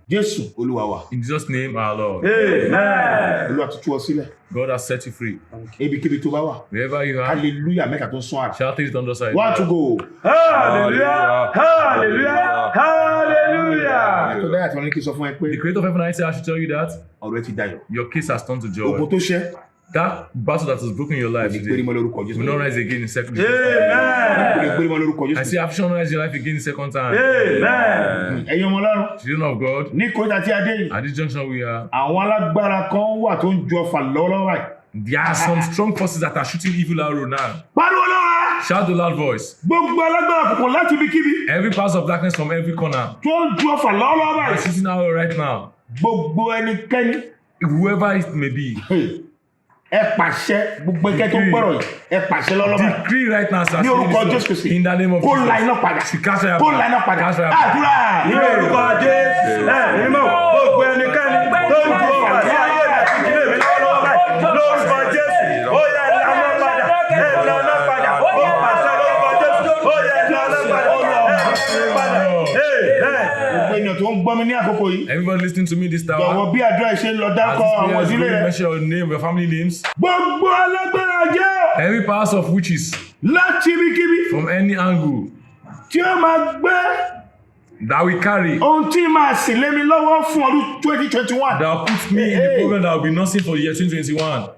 Jésù Olúwa wa. In Jesus' name, our Lord. Amen. Olúwa ti tú ọ sílẹ̀. God has set you free. Ibikíbi tó bá wà. Wherever you are, Hallelujah mẹ́ta tó ń sún àrà. shout it on the side. 1 to go. Hallelujah. Hallelujah. Hallelujah. Tó dáyà tí wọ́n ní kí n sọ fún ẹ pé The creator of heaven and earth said I should tell you that ọ̀rọ̀ ẹ ti dayọ̀. your case has turned to Ogun joy. tó ṣẹ́ That battle that has broken your life kò ní today gbérí mọ́ lórúkọ Jésù. will not rise again in second. Amen. Kò ní gbérí mọ́ lórúkọ I Jésù. say affliction will not rise in your life again in second time. Amen. Ẹ̀yin ọmọ Ọlọ́run. Children of God, Ní kòríta tí a dé yìí. at this junction we are, Àwọn alágbára kan wà tó ń ju ọfà lọ́wọ́lọ́wọ́ báyìí. there are some strong forces that are shooting evil arrow now. Pariwo lọ́wọ́. Shout the loud voice. Gbogbo alágbára kòkò láti ibikíbi. Every part of darkness from every corner Tó ń ju ọfà lọ́wọ́lọ́wọ́ are báyìí. shooting arrow right now. Gbogbo ẹnikẹ́ni. Whoever it may be, Ẹ pàṣẹ gbogbo ẹgbẹ́ tó ń gbọ́rọ̀ yìí. Ẹ pàṣẹ lọ́wọ́lọ́wọ́ báyìí. decree right now, sir. Ní orúkọ Jésù Kristi. In the name of Kó la iná Jesus. padà. Catch fire Kó la iná back. padà. Catch fire back. Àdúrà. Ní orúkọ Jésù. Mímọ́. Gbogbo ẹnikẹ́ni tó ń ju ọ̀fà sí ayé rẹ̀ àti ìdílé mi lọ́wọ́lọ́wọ́ báyìí. Lórúkọ Jésù. Ó yẹ ìlànà padà. Ìlànà padà. Ó pàṣẹ lórúkọ Jésù. Ó yẹ ìlànà padà. Ìlànà padà. Amen. gbogbo ènìyàn tó ń gbọ́ mi ní àkókò yìí. Everybody listening to me this jọ̀wọ́ hour. bí àdúrà yìí ṣe ń lọ As dárúkọ this prayer àwọn is ìdílé going, rẹ. mention your name, your family names. gbogbo alágbára jẹ́ Every powers of witches láti ibikíbi from any angle tí ó máa gbé that we carry, ohun tí máa sì lé mi lọ́wọ́ fún ọdún 2021. that will put me in the problem that will be nothing for the year 2021.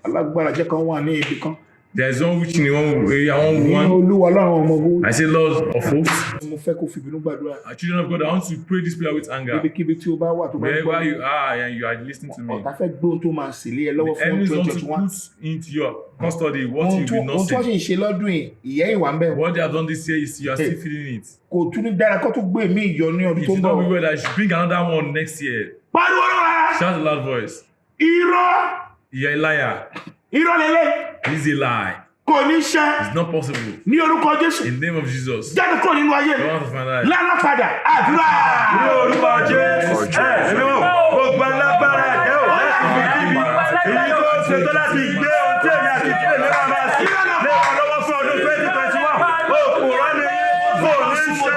alágbára jẹ́ kan wà ní ibì kan. There is one witch in one area, one ní woman. olúwa ọlọ́run ọmọ ogun. I say, Lord of hosts, mo fẹ́ kó fi ìbínú gbàdúrà. children of God, I want to pray this prayer with anger. ibikíbi tí o bá wà tó bá ń Wherever gbọ́ you are and you are listening to me, ọ̀tá fẹ́ gbé ohun tó máa sì lé ẹ lọ́wọ́ the fún enemies want to 2021. put into your custody what ohun you tó will not ohun tó say. sì ń ṣe lọ́dún yìí ìyẹ́ ìwà ń bẹ̀. What they have done this year is you are still feeling it. kò tún ní dára kó tún gbé mi ìyọ ní ọdún It tó is ń not bọ̀. well that you should bring another one next year. pariwo lọ́la. Shout a loud voice. irọ́ You are a liar. irọ́ lélẹ̀ It is a lie. kò ní ṣe It's not possible. ní orúkọ Jésù. In the name of Jesus. jáde kúrò nínú ayé Go mi. out of my life. lánàá padà àdúrà. Ní orúkọ Jésù. Ẹ̀mí mọ̀, gbogbo alágbára ẹ̀jẹ̀ ò láti fi kíbi. Èyí tó ṣetán láti gbé ohun tí èmi àti ìdílé mi máa máa sí. Lé wọn lọ́wọ́ fún ọdún 2021. Òpùrọ́ ni kò ní ṣe.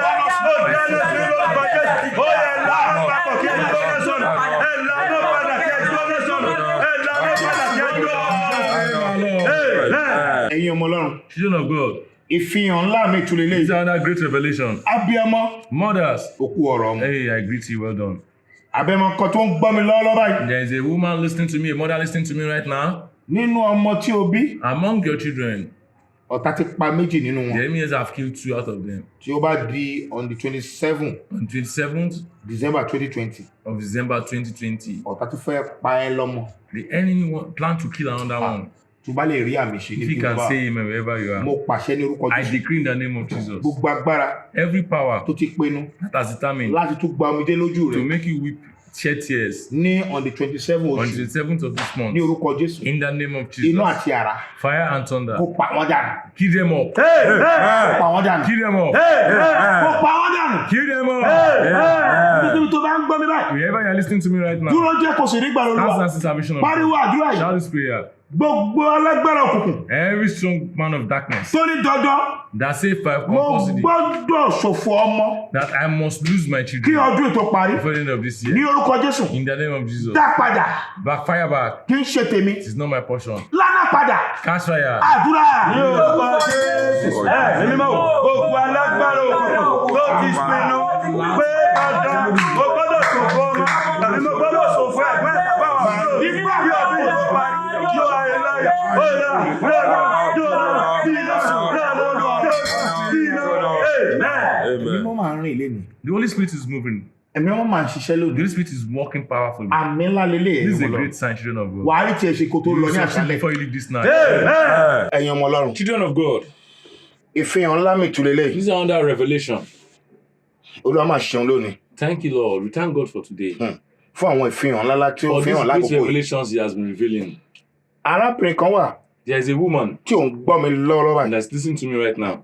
Ó dáná sí lórúkọ Jésù. Ó yẹ lánàá papọ̀ kí ẹ gbóná sọ̀nù. Ẹ lánàá padà kí ẹ gbóná sọ̀nù. Ẹ lánàá padà kí ẹ gbóná sọ̀nù. ẹ̀yin ọmọ ọlọ́run Children of God, ìfihàn ńlá mi tún lélẹ̀. this is another great revelation. abiyamọ Mothers, òkú ọ̀rọ̀ ọmọ. hey, I greet you, well done. abiyamọ kan tó ń gbọ́ mi lọ́wọ́lọ́wọ́ báyìí. There is a woman listening to me, a mother listening to me right now. nínú ọmọ tí o bí Among your children, ọ̀tá ti pa méjì nínú the wọn. enemies have killed 2 out of them. tí ó bá di on the 27 On 27th December 2020 of December 2020, ọ̀tá tó fẹ́ pa ẹ́ lọ́mọ. the enemy plan to kill another one. tó bá lè rí àmì ṣe If you can say amen wherever you are, mo pàṣẹ ní orúkọ I Jésù. decree in the name of Jesus. gbogbo agbára Every power tó ti pinnu that has determined láti tún gba omijé lójú to rẹ̀ make you weep, shed tears ní on the 27 on oṣù the 7th of this month, ní orúkọ Jésù. in the name of iná Jesus, àti àrá fire and thunder, kó pa wọ́n dànù. kill them up, kó pa wọ́n dànù. kill them up, kó pa wọ́n dànù. kill them up. nítorí tó bá ń gbọ́ mi báyìí. Wherever you are listening to me right now, dúró jẹ́ kó sì rí gbà lóluwà. that's the salvation of pariwo God. àdúrà yìí. Shout this prayer. gbogbo alágbára òkùnkùn Every strong man of darkness tó ní dandan that say for mo compulsory gbọ́dọ̀ ṣòfò ọmọ that I must lose my kí children ọdún ètò parí. before the end of this ní year. orúkọ Jésù In the name of Jesus. dá padà Backfire back. kí n ṣe tèmi It is not my portion. lánàá padà Catch fire. àdúrà. Ní orúkọ Jésù. Ẹ̀mí mọ̀, gbogbo alágbára òkùnkùn tó ti pinnu pé dandan mo gbọ́dọ̀ ṣòfò ọmọ tàbí mo gbọ́dọ̀ ṣòfò ẹ̀gbọ́n ìtàbá wà lórí kí ọdún yìí tó parí yóò ayé láyé. Ó yá, ẹ̀mí mọ́ máa ń rìn lẹ́nu. The Holy Spirit is moving. ẹ̀mí mọ́ máa ń ṣiṣẹ́ The lónìí. Holy Spirit is working powerfully. àmì ńlá lélẹ̀ This is a ẹ̀yin ọmọ great Ọlọ́run. sign, children of God. wàá rí tiẹ̀ ṣe kó tó lọ ní You succeed àṣálẹ̀. before you leave this night. ẹ̀yin ọmọ Ọlọ́run. Children of God, ìfihàn ńlá mi tún lélẹ̀. this is another revelation. Olúwa máa ṣeun lónìí Thank you, Lord. We thank God for today. fún àwọn ìfihàn ńlá tí ó For fi these hàn great lákòókò yìí. revelations He has been revealing. arábìnrin kan wà There is a woman tí ò ń gbọ́ mi lọ́wọ́lọ́wọ́ báyìí. that's listening to me right now.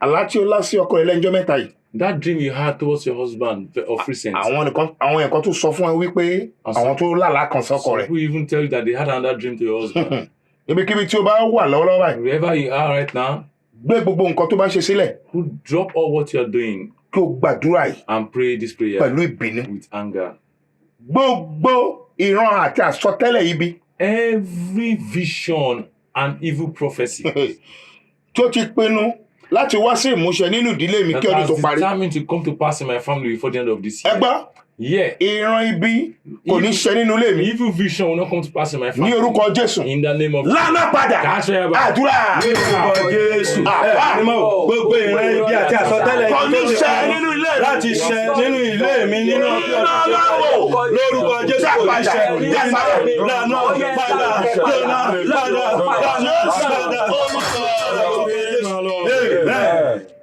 àlá tí ó lá sí ọkọ rẹ̀ lẹ́jọ́ mẹ́ta yìí. That dream you had towards your husband of recent. àwọn ẹ̀kan tó sọ fún ẹ wípé àwọn tó lálàá kan sọ́kọ Some rẹ̀. people even tell you that they had another dream to your husband. ibikíbi tí o bá wà lọ́wọ́lọ́wọ́ báyìí. Wherever you are right now, gbé gbogbo nǹkan tó bá ń ṣe sílẹ̀ who drop all what you are doing kí o gbàdúrà yìí and pray this prayer pẹ̀lú ìbínú. with anger. gbogbo ìran àti àsọtẹ́lẹ̀ ibi Every vision and evil prophecy tí ó ti pinnu láti wá sí ìmúṣẹ nínú ìdílé mi that kí ọdún tó has parí. determined to come to pass in my family before the end of this ẹ year. gbọ́ Yeah. ìran ibi kò ní ṣẹ nínú ilé mi Evil vision will not come to pass in my ní family. orúkọ Jésù. In the name of lánàá padà Catch fire back. àdúrà. Ní orúkọ Jésù. Ẹ̀mí mọ̀, gbogbo ìran ibi àti àsọtẹ́lẹ̀ kò ní tó ti ṣẹ pinnu nínú ilé mi. láti ṣẹ nínú ilé mi nínú ọdún ọdún tó parí. Lórúkọ Jésù kò ní ṣẹ. Lánàá padà.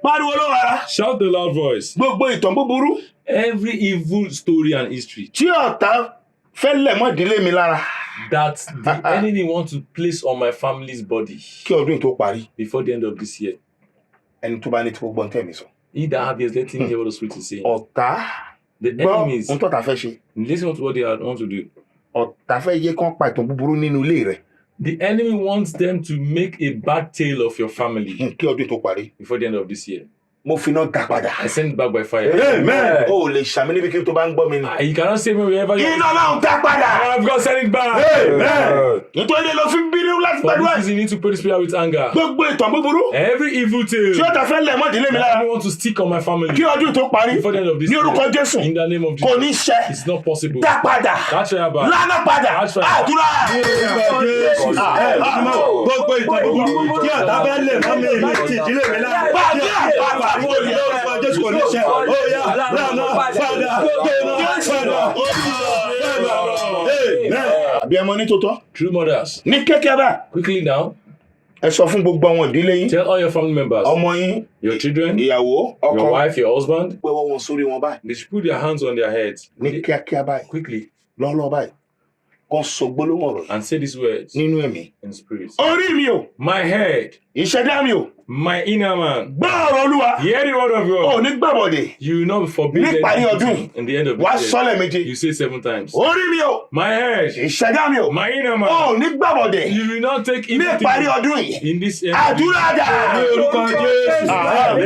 pariwo ló rárá. Shout the loud voice. gbogbo ìtàn búburú Every evil story and history tí ọ̀tá fẹ́ lẹ̀ mọ́ ìdílé mi lára that the enemy wants to place on my family's body kí ọdún yìí tó parí. before the end of this year. ẹni tó bá ní tí gbogbo ń tẹ̀mí sọ. He that have ears, let him hear what the Spirit is saying. ọ̀tá The gbọ́ enemies, ohun tọ́ta fẹ́ ṣe. listen to what they want to do. ọ̀tá fẹ́ yé kán pa ìtàn búburú nínú ilé rẹ̀ The enemy wants them to make a bad tale of your family kí ọdún yìí tó parí. before the end of this year. mo fi iná dá padà. I send it back by fire. Amen. O lè ṣàmì níbi kí tó bá ń gbọ́ mi ni. You cannot save me wherever you are. Iná Ọlọ́run dá padà. I've got to send it back. Amen. Nítorí ló fi bínú láti For gbàdúrà. this reason, you need to pray this prayer with anger. Gbogbo ìtàn búburú. Every evil tale Tí ó ta fẹ́ lẹ̀ mọ́ ìdílé mi lára. I want to stick on my family Kí ọdún tó parí. before the end of this Ní orúkọ year. Jésù. In the name of Kò ní Jesus. ṣẹ. It's not possible. Dá padà. That's why about Lánà padà. That's right. Àdúrà. Gbogbo ìtàn búburú tí ọ̀tá fẹ́ lè mọ́ mi ìlú ti ìdílé mi lára. Tí ọ̀tá bá wà ní orúkọ Jésù kò ní ṣe. Ó yá lánà padà gbéná padà. Àbí ẹmọ ní tòótọ́. True mothers. Ní kékeré bá. Quickly now, Ẹ sọ fún gbogbo àwọn ìdílé yín. tell all your family members, Ọmọ yín, your children, ìyàwó, your ọkọ. wife, your husband, Pẹ́wọ́ wọn sórí wọn báyìí. they should put their hands on their heads Ní kíákíá báyìí. quickly Lọ́lọ́ báyìí. Kàn sọ gbólóhùn ọ̀rọ̀ and say these words nínú ẹ̀mí. in spirit. Orí mi o. My head, Ìṣẹ̀dá mi o. my inner man, Gbọ́ ọ̀rọ̀ Olúwa. hear the word of O God. ní gbàbọ̀dẹ̀. You will not be forbidden Níparí ọdún. in the end of Wàá this year. sọ́lẹ̀ méje. You say 7 times. Orí mi o. My head, Ìṣẹ̀dá mi o. my inner man, O ní gbàbọ̀dẹ̀. you will not take evil Níparí things ọdún yìí. in this end. Àdúrà dà. Ní orúkọ Jésù.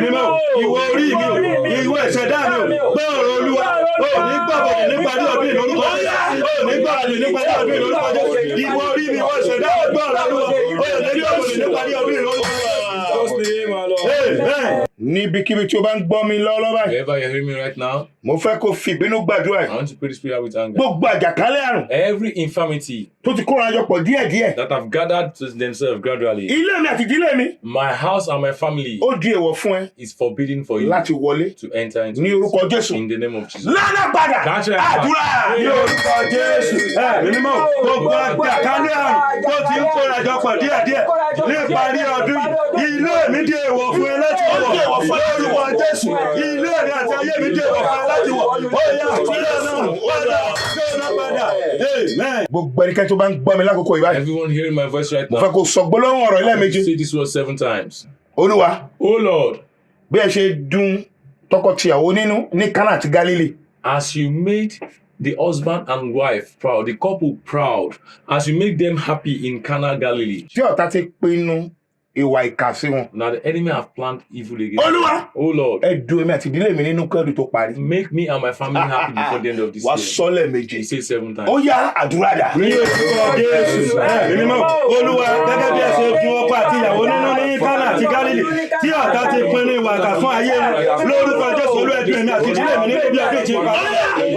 Mímọ́ ìwọ orí mi o, ìwọ ìṣẹ̀dá mi o, gbọ́ ọ̀rọ̀ Olúwa. O ní gbàgbọ́dọ̀ níparí ọdún yìí lórúkọ Jésù. O ní gbàgbọ́dọ̀ níparí ọdún yìí lórúkọ Jésù. Ìwọ orí mi, ìwọ ìṣẹ̀dá mi, gbọ́ ọ̀rọ̀ Olúwa. O ní gbàgbọ́dọ̀ níparí ọdún yìí lórúkọ Just name our Lord. Jésù. Níbikíbi tí o bá ń gbọ́ mi lọ́wọ́ báyìí. Wherever you're hearing me right now, Mo fẹ́ kó fi ìbínú gbàdúrà I yìí. want to pray this prayer with anger. Gbogbo àjàkálẹ̀ àrùn Every infirmity tó ti kóra jọ pọ̀ díẹ̀díẹ̀. that have gathered to themselves gradually, Ilé mi àti ìdílé mi. my house and my family Ó di èèwọ̀ fún ẹ is forbidden for you láti wọlé to enter into ní it. orúkọ Jésù. In the name of Jesus. Lánà padà. That's right. Àdúrà. Ní orúkọ Jésù. Mímọ́ gbogbo àjàkálẹ̀ àrùn tó ti ń kóra jọ pọ̀ díẹ̀díẹ̀ níparí ọdún yìí. Ilé mi di èèwọ̀ fún ẹ láti wọ̀. Lórúkọ Jésù. Ilé mi àti ayé mi di èèwọ̀ fún ẹ láti wọ̀. Ó yá sílẹ̀ náà padà gbéná padà. Amen. Gbogbo ẹnikẹ́ni tó bá ń gbọ́ mi lákòókò yìí báyìí. Everyone hearing my voice right Mo fẹ́ now, kó sọ gbólóhùn ọ̀rọ̀ lẹ́ẹ̀mejì. say this word 7 times. Olúwa, Oh Lord, bí ẹ ṣe dùn tọkọtìyàwó nínú ní Kánà àti Gálílì. as you made the husband and wife proud, the couple proud, as you make them happy in Cana, Galilee, Tí ọ̀tá ti pinnu ìwà ìkà sí wọn. now the enemy have planned evil against Olúwa, you. Oh Lord, ẹ dùn èmi àti ìdílé mi nínú kẹ́rù tó parí. make me and my family happy before the end of this Wàá year. sọ́lẹ̀ méje. He says 7 times. Ó yá àdúrà dà. Ní orúkọ Jésù. Mímọ́ Olúwa gẹ́gẹ́ bí ẹ ṣe dùn ọkọ àti ìyàwó nínú ní Kánà àti Gálílì tí ọ̀tá ti pinnu ìwà ìkà fún ayé wọn. Lórúkọ Jésù Olúwa ẹ dùn èmi àti ìdílé mi nínú bí ọdún ti parí.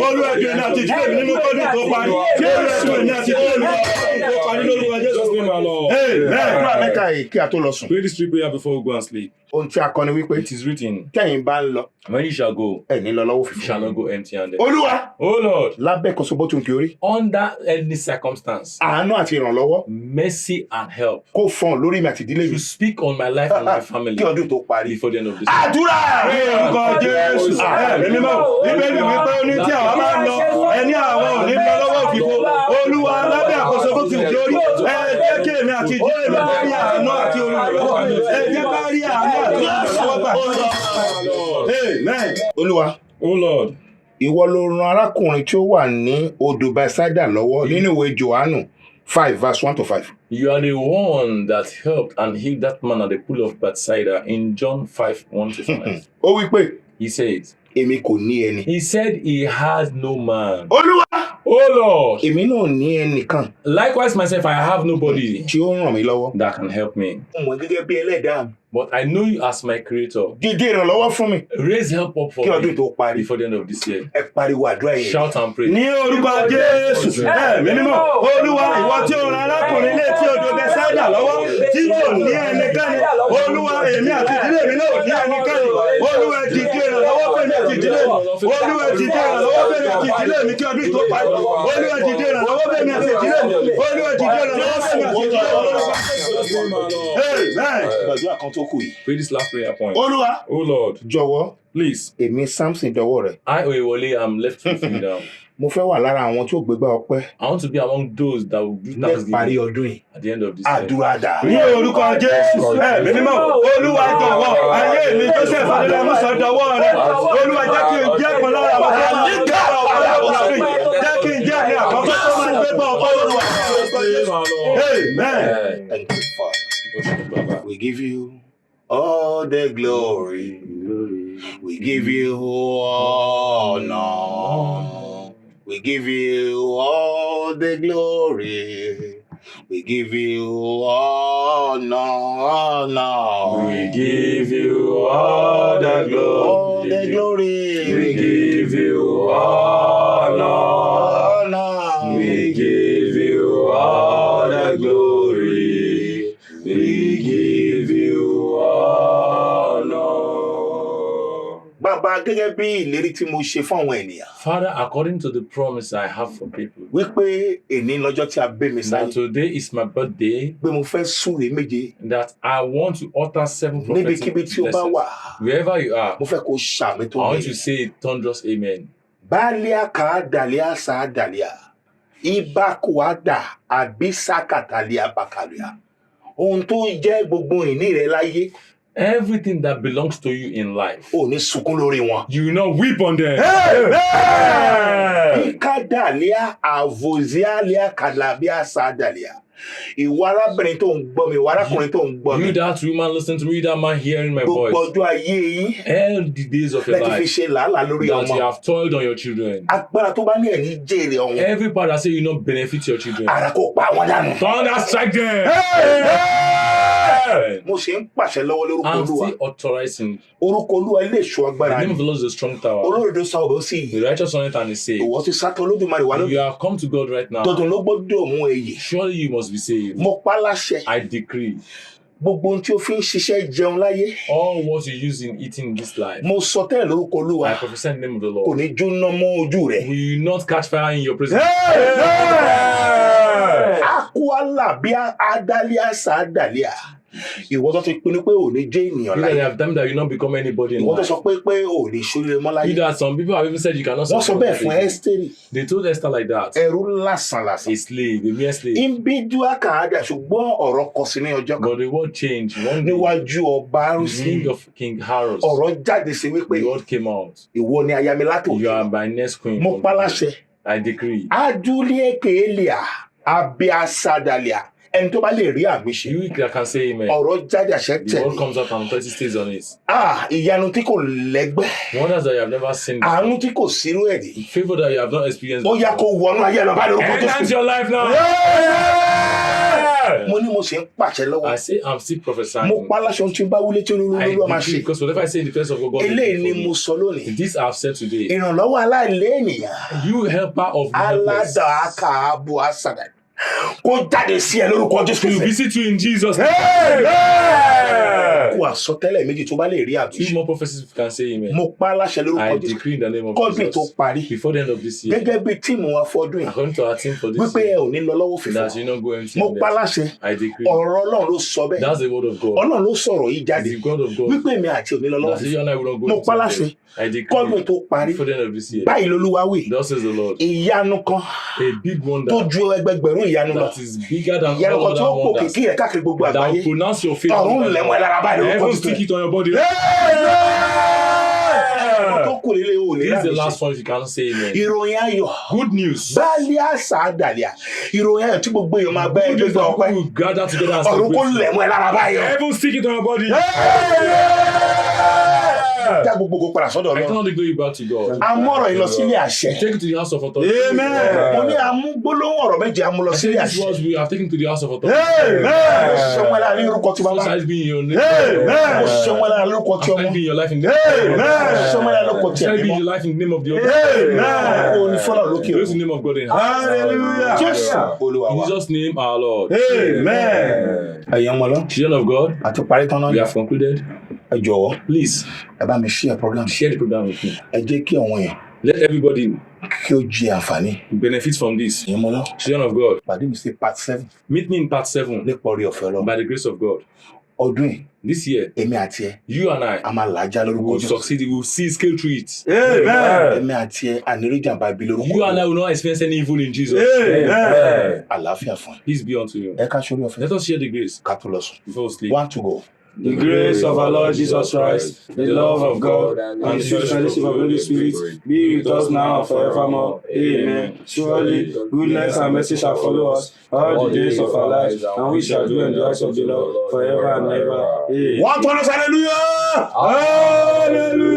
Olúwa ẹ dùn èmi àti ìdílé mi nínú kọ́dún tó parí. Olúwa ẹ dùn èmi àti ìdílé mi nínú kọ́dún tó parí lórúkọ Jésù. Just name our Lord. Àdúrà mẹ́ta yìí kí a tó lọ sùn. Pray this prayer before we go and sleep. Ohun tí a kọ ni wípé It is written, tẹ̀yin bá ń lọ when you shall go, ẹ̀ ní lọ lọ́wọ́ you fífún. shall not go empty-handed. Olúwa, Oh Lord, lábẹ́ ìkóso bó tún kí orí. under any circumstance, Àánú àti ìrànlọ́wọ́ mercy and help kó fọ́n lórí mi àti ìdílé mi. to speak on my life and my family Kí ọdún tó parí. before the end of this year. Àdúrà. Ní orúkọ Jésù. Mímọ́ Bíbélì wípé ó ní tí àwa máa ń lọ ẹni àwọn ò ní lọ lọ́wọ́ òfìfo. Olúwa lábẹ́ àkóso bó ti kí orí. Ẹ jẹ́ kí èmi àti ìdílé mi rí àánú àti olùrànlọ́wọ́. Ẹ jẹ́ ká rí àánú àti olùrànlọ́wọ́ gbà. Amen. Olúwa, Oh Lord, ìwọ ló ran arákùnrin tí ó wà ní odò Bẹ́sáídà lọ́wọ́ nínú ìwé Jòhánù 5:1-5. you are the one that helped and healed that man at the pool of Bethsaida in John 5:1-5. Ó wí pé He said, èmi kò ní ẹni. he said he has no man. Olúwa, Oh Lord, èmi náà ní ẹnìkan likewise myself, I have nobody tí ó ràn mí lọ́wọ́. that can help me. Mo mọ̀ gẹ́gẹ́ bí ẹlẹ́dàá mi. But I know you as my creator. Dìde ìrànlọ́wọ́ fún mi Raise help up for kí ọdún me tó parí. before the end of this year. Ẹ pariwo àdúrà yẹn. Shout and pray. Ní orúkọ Jésù. Mímọ́ Olúwa ìwọ tí ó ran arákùnrin létí odò Bẹ́sáídà lọ́wọ́ tí kò ní ẹnikẹ́ni. Olúwa èmi àti ìdílé mi náà ò ní ẹnikẹ́ni. Olúwa dìde ìrànlọ́wọ́ fún mi àti ìdílé mi. Olúwa dìde ìrànlọ́wọ́ fún mi àti ìdílé mi kí ọdún tó parí. Olúwa dìde ìrànlọ́wọ́ fún mi àti ìdílé mi. Olúwa dìde ìrànlọ́wọ́ fún mi àti ìdílé mi. Amen. Gbàdúrà kan tó kù yìí. Pray this last prayer point. Olúwa, Oh Lord, jọ̀wọ́, please, èmi Samson dọwọ́ rẹ̀. I, Oyewole, am left with you now. Mo fẹ́ wà lára àwọn tí ó gbégbá ọpẹ́ I want to be among those that will do ní parí thanksgiving ọdún yìí. at the end of this year. Àdúrà dà. Ní orúkọ Jésù. Mímọ́ Olúwa jọ̀wọ́ ayé mi Joseph Adélámúsọ dọwọ́ rẹ̀. Olúwa jẹ́ kí n jẹ́ kan lára àwọn tó máa ń gbé ọ̀pọ̀lọpọ̀ ọdún yìí. Jẹ́ kí n jẹ́ ní àkọ́kọ́ tó máa ń gbé ọ̀pọ̀lọpọ̀ Amen. Thank you, Father. We give you all the glory. We give you honor. We give you all the glory. We give you honor. We give you all the glory. All the glory. We give you honor. We give you all the glory. We give you honor. Bàbá, gẹ́gẹ́ bí ìlérí tí mo ṣe fún àwọn ènìyàn. Father, according to the promise I have for people, Wípé èní lọ́jọ́ tí a bí mi that sáyé. today is my birthday, Pé mo fẹ́ súre méje. that I want to utter 7 prophetic Níbikíbi tí o bá blessings. wà. Wherever you are, Mo fẹ́ kó ṣàmì tó I want méje. to say a thunderous amen. Bálíà ká dàlíà sá dàlíà. Ibà kò wá dà àbí sákàtàlíà bàkàlíà. Ohun tó jẹ́ gbogbo ìní rẹ láyé, Everything that belongs to you in life, ò ní sunkún lórí wọn. you will not weep on them. Ìka dàlíà àvòzíàlíà kàlàbíà sá dàlíà. Ìwọ arábìnrin tó ń gbọ́ mi, ìwọ arákùnrin tó ń gbọ́ mi. You that woman listen to me, that man hearing my Gbogbo voice, ọjọ́ ayé yín all the days of your lẹ́tí fi life ṣe làálàá lórí that you ọmọ. have toiled on your children, Agbára tó bá ní ẹ̀ní jèrè ọ̀hún. every part that say you not benefit your children, Ara kò pa wọ́n dànù. thunder strike them. Mo ṣe ń pàṣẹ lọ́wọ́ lórúkọ I'm Olúwa. still authorizing. Orúkọ Olúwa ilé ìṣọ́ agbára The name ni. of the Lord is a strong tower. Olódodo sá ọ̀bẹ ó sì The yìí. righteous on it and is saved. Ìwọ ti sátọ Olódùmarè wá You lónìí. have come to God right now. Dandan ló gbọ́dọ̀ mú èyí. Surely you must be saved. Mo pa láṣẹ. I decree Gbogbo ohun tí o fi ń ṣiṣẹ́ jẹun láyé. all what you use in eating this life. Mo sọ tẹ́lẹ̀ lórúkọ Olúwa. I prophesy in the name of the Kò Lord. ní jóná mọ́ ojú rẹ̀. Will you not catch fire in your prison? Akuala bí Adalia Sadalia. Ìwọ tó ti pinnu pé ò ní jẹ́ ènìyàn You that láyé. have done that, you not become anybody in Ìwọ tó life. sọ pé ò ní ṣoríire mọ́ láyé. You that some people have even said you cannot Wọ́n sọ bẹ́ẹ̀ fún survive. Ẹ́sítérì. They told Esther like that. Ẹrú lásánlàsán. A slave, a mere slave. Ìbídúà kàádà ṣùgbọ́n ọ̀rọ̀ kọ sí ní ọjọ́ kan. But the word changed. One day, Níwájú ọba the Arúsí. king of King Haros, Ọ̀rọ̀ jáde sí wípé the word came out. ìwọ ni ayami látòkè. You are my next queen. Mo pa láṣẹ. I decree. Adúlékèélìà Abiasadalia. Ẹni tó bá lè rí àmì ṣe. You that can say amen. Ọ̀rọ̀ jáde àṣẹ The word tẹ̀lé. comes out and 30 stays on it. Ìyanu tí kò lẹ́gbẹ́. Wonders that you have never seen. Àánú tí kò sírú ẹ̀ rí. Favor that you have not experienced. Ó yá kó wọnú ayé ẹ̀ lọ bá lórúkọ Enter Jésù. into your life now. Mo ní mo sì ń pàṣẹ lọ́wọ́. I say I'm still prophesying. Mo pa láṣẹ ohun tí ń bá wílé tí I olúwa máa decree ṣe. because whatever I say in the face of God will do Eléyìí ni for mo me. sọ lónìí. This I have said today. Ìrànlọ́wọ́ aláìlé ènìyàn. You helper of the helpless. Aládàáká Abu Asada. Kó jáde sí ẹ lórúkọ Jésù We Kristi. visit you in Jesus' name. Kó àsọtẹ́lẹ̀ méjì tó bá lè rí àmì Two ṣe. more prophecies if you can say amen. Mo pa láṣẹ I lórúkọ Jésù. decree in the name of Kọ́dún tó Jesus. parí. Before the end of this year, Gẹ́gẹ́ bí tíìmù wa fọdún yìí. according to our team for this Wípé ẹ year, ò ní lọ lọ́wọ́ fífọ́. that you not go empty. Mo pa láṣẹ. I decree. Ọ̀rọ̀ Ọlọ́run ló sọ bẹ́ẹ̀. That's the word of God. Ọlọ́run ló sọ̀rọ̀ yìí jáde. It's the God of God. Wípé èmi àti òní lọ lọ́wọ́ That you fífọ́. and I will not go Mo empty. pa láṣẹ. I decree. Kọ́dún tó parí. Before the end of this year, Báyìí lolúwa wí. thus says the Lord. Ìyanu kan A big tó wonder ju ẹgbẹgbẹ̀rún ìyanu lọ. that is bigger than Ìyanu all kan tó other pò wonders. kìkì rẹ̀ káàkiri gbogbo That will àgbáyé. pronounce your faith. Ọ̀run lẹ̀mọ́ ẹ lára báyìí lórúkọ Heaven Jésù. stick it on your body. Ọ̀rọ̀ tó kù nílé o lè This is the rámi last ṣe. one if you can say amen. Ìròyìn ayọ̀. Good news. Báàlì àṣà àdàlẹ̀. Ìròyìn ayọ̀ tí gbogbo èèyàn máa gbẹ́ Good news ẹgbẹ́gbẹ́ that ọpẹ́. people will gather together and Ọ̀run kò celebrate. lẹ̀mọ́ ẹ lára báyìí. Heaven stick it on your body. Dá gbogbo padà sọ́dọ̀ I Ọlọ́run. turn the glory back to God. Amọ̀rọ̀ yìí lọ sílé àṣẹ. Take it to the house of authority. Mo ní amúgbólóhùn ọ̀rọ̀ méje amú lọ I say sílé these àṣẹ. words we have taken to the house of authority. Ṣé wọn lára lórúkọ tí So bàbá? shall it be in your name. Ṣé wọn lára lórúkọ tí Shall ọmọ? it be in your life in the name of Ṣé wọn lára lórúkọ God. tí Shall it be ẹ̀mí in mọ́? your life in the name of the other. Kó o ní fọ́nà lókè Praise the o. name of God in heaven. Jésù Olúwa In wa. Jesus' name, our Lord. Ẹ̀yin ọmọ lọ. Children of God, Àti parí tán náà we have concluded. ẹ jọ̀wọ́ Please ẹ bá mi share program. share the program with me. Ẹ jẹ́ kí àwọn èèyàn Let everybody kí ó jẹ àǹfààní. benefit from this. Ẹ̀yin ọmọ lọ. Children of God, Pàdé mi sí part 7 meet me in part 7 nípa orí ọ̀fẹ́ lọ. by the grace of God. Ọdún yìí This year, èmi àti ẹ you and I a máa làájá lórúkọ will Jésù. succeed. We will see scale through it. Èmi àti ẹ àníríjàmbá ibi lórúkọ You and I Jésù. will not experience any evil in Jesus. Àlàáfíà fún ẹ. Peace be unto you. Ẹ ká sórí ọ̀fẹ́ Let us share the grace ká tó lọ sùn. before we sleep. 1 to go. The grace of our Lord Jesus Christ, the love of God, and the sweet fellowship of the Holy Spirit be with us now and forevermore. Amen. Surely, goodness and mercy shall follow us all the days of our lives, and we shall dwell in the house of the Lord forever and ever. Amen. One to us, hallelujah! Hallelujah.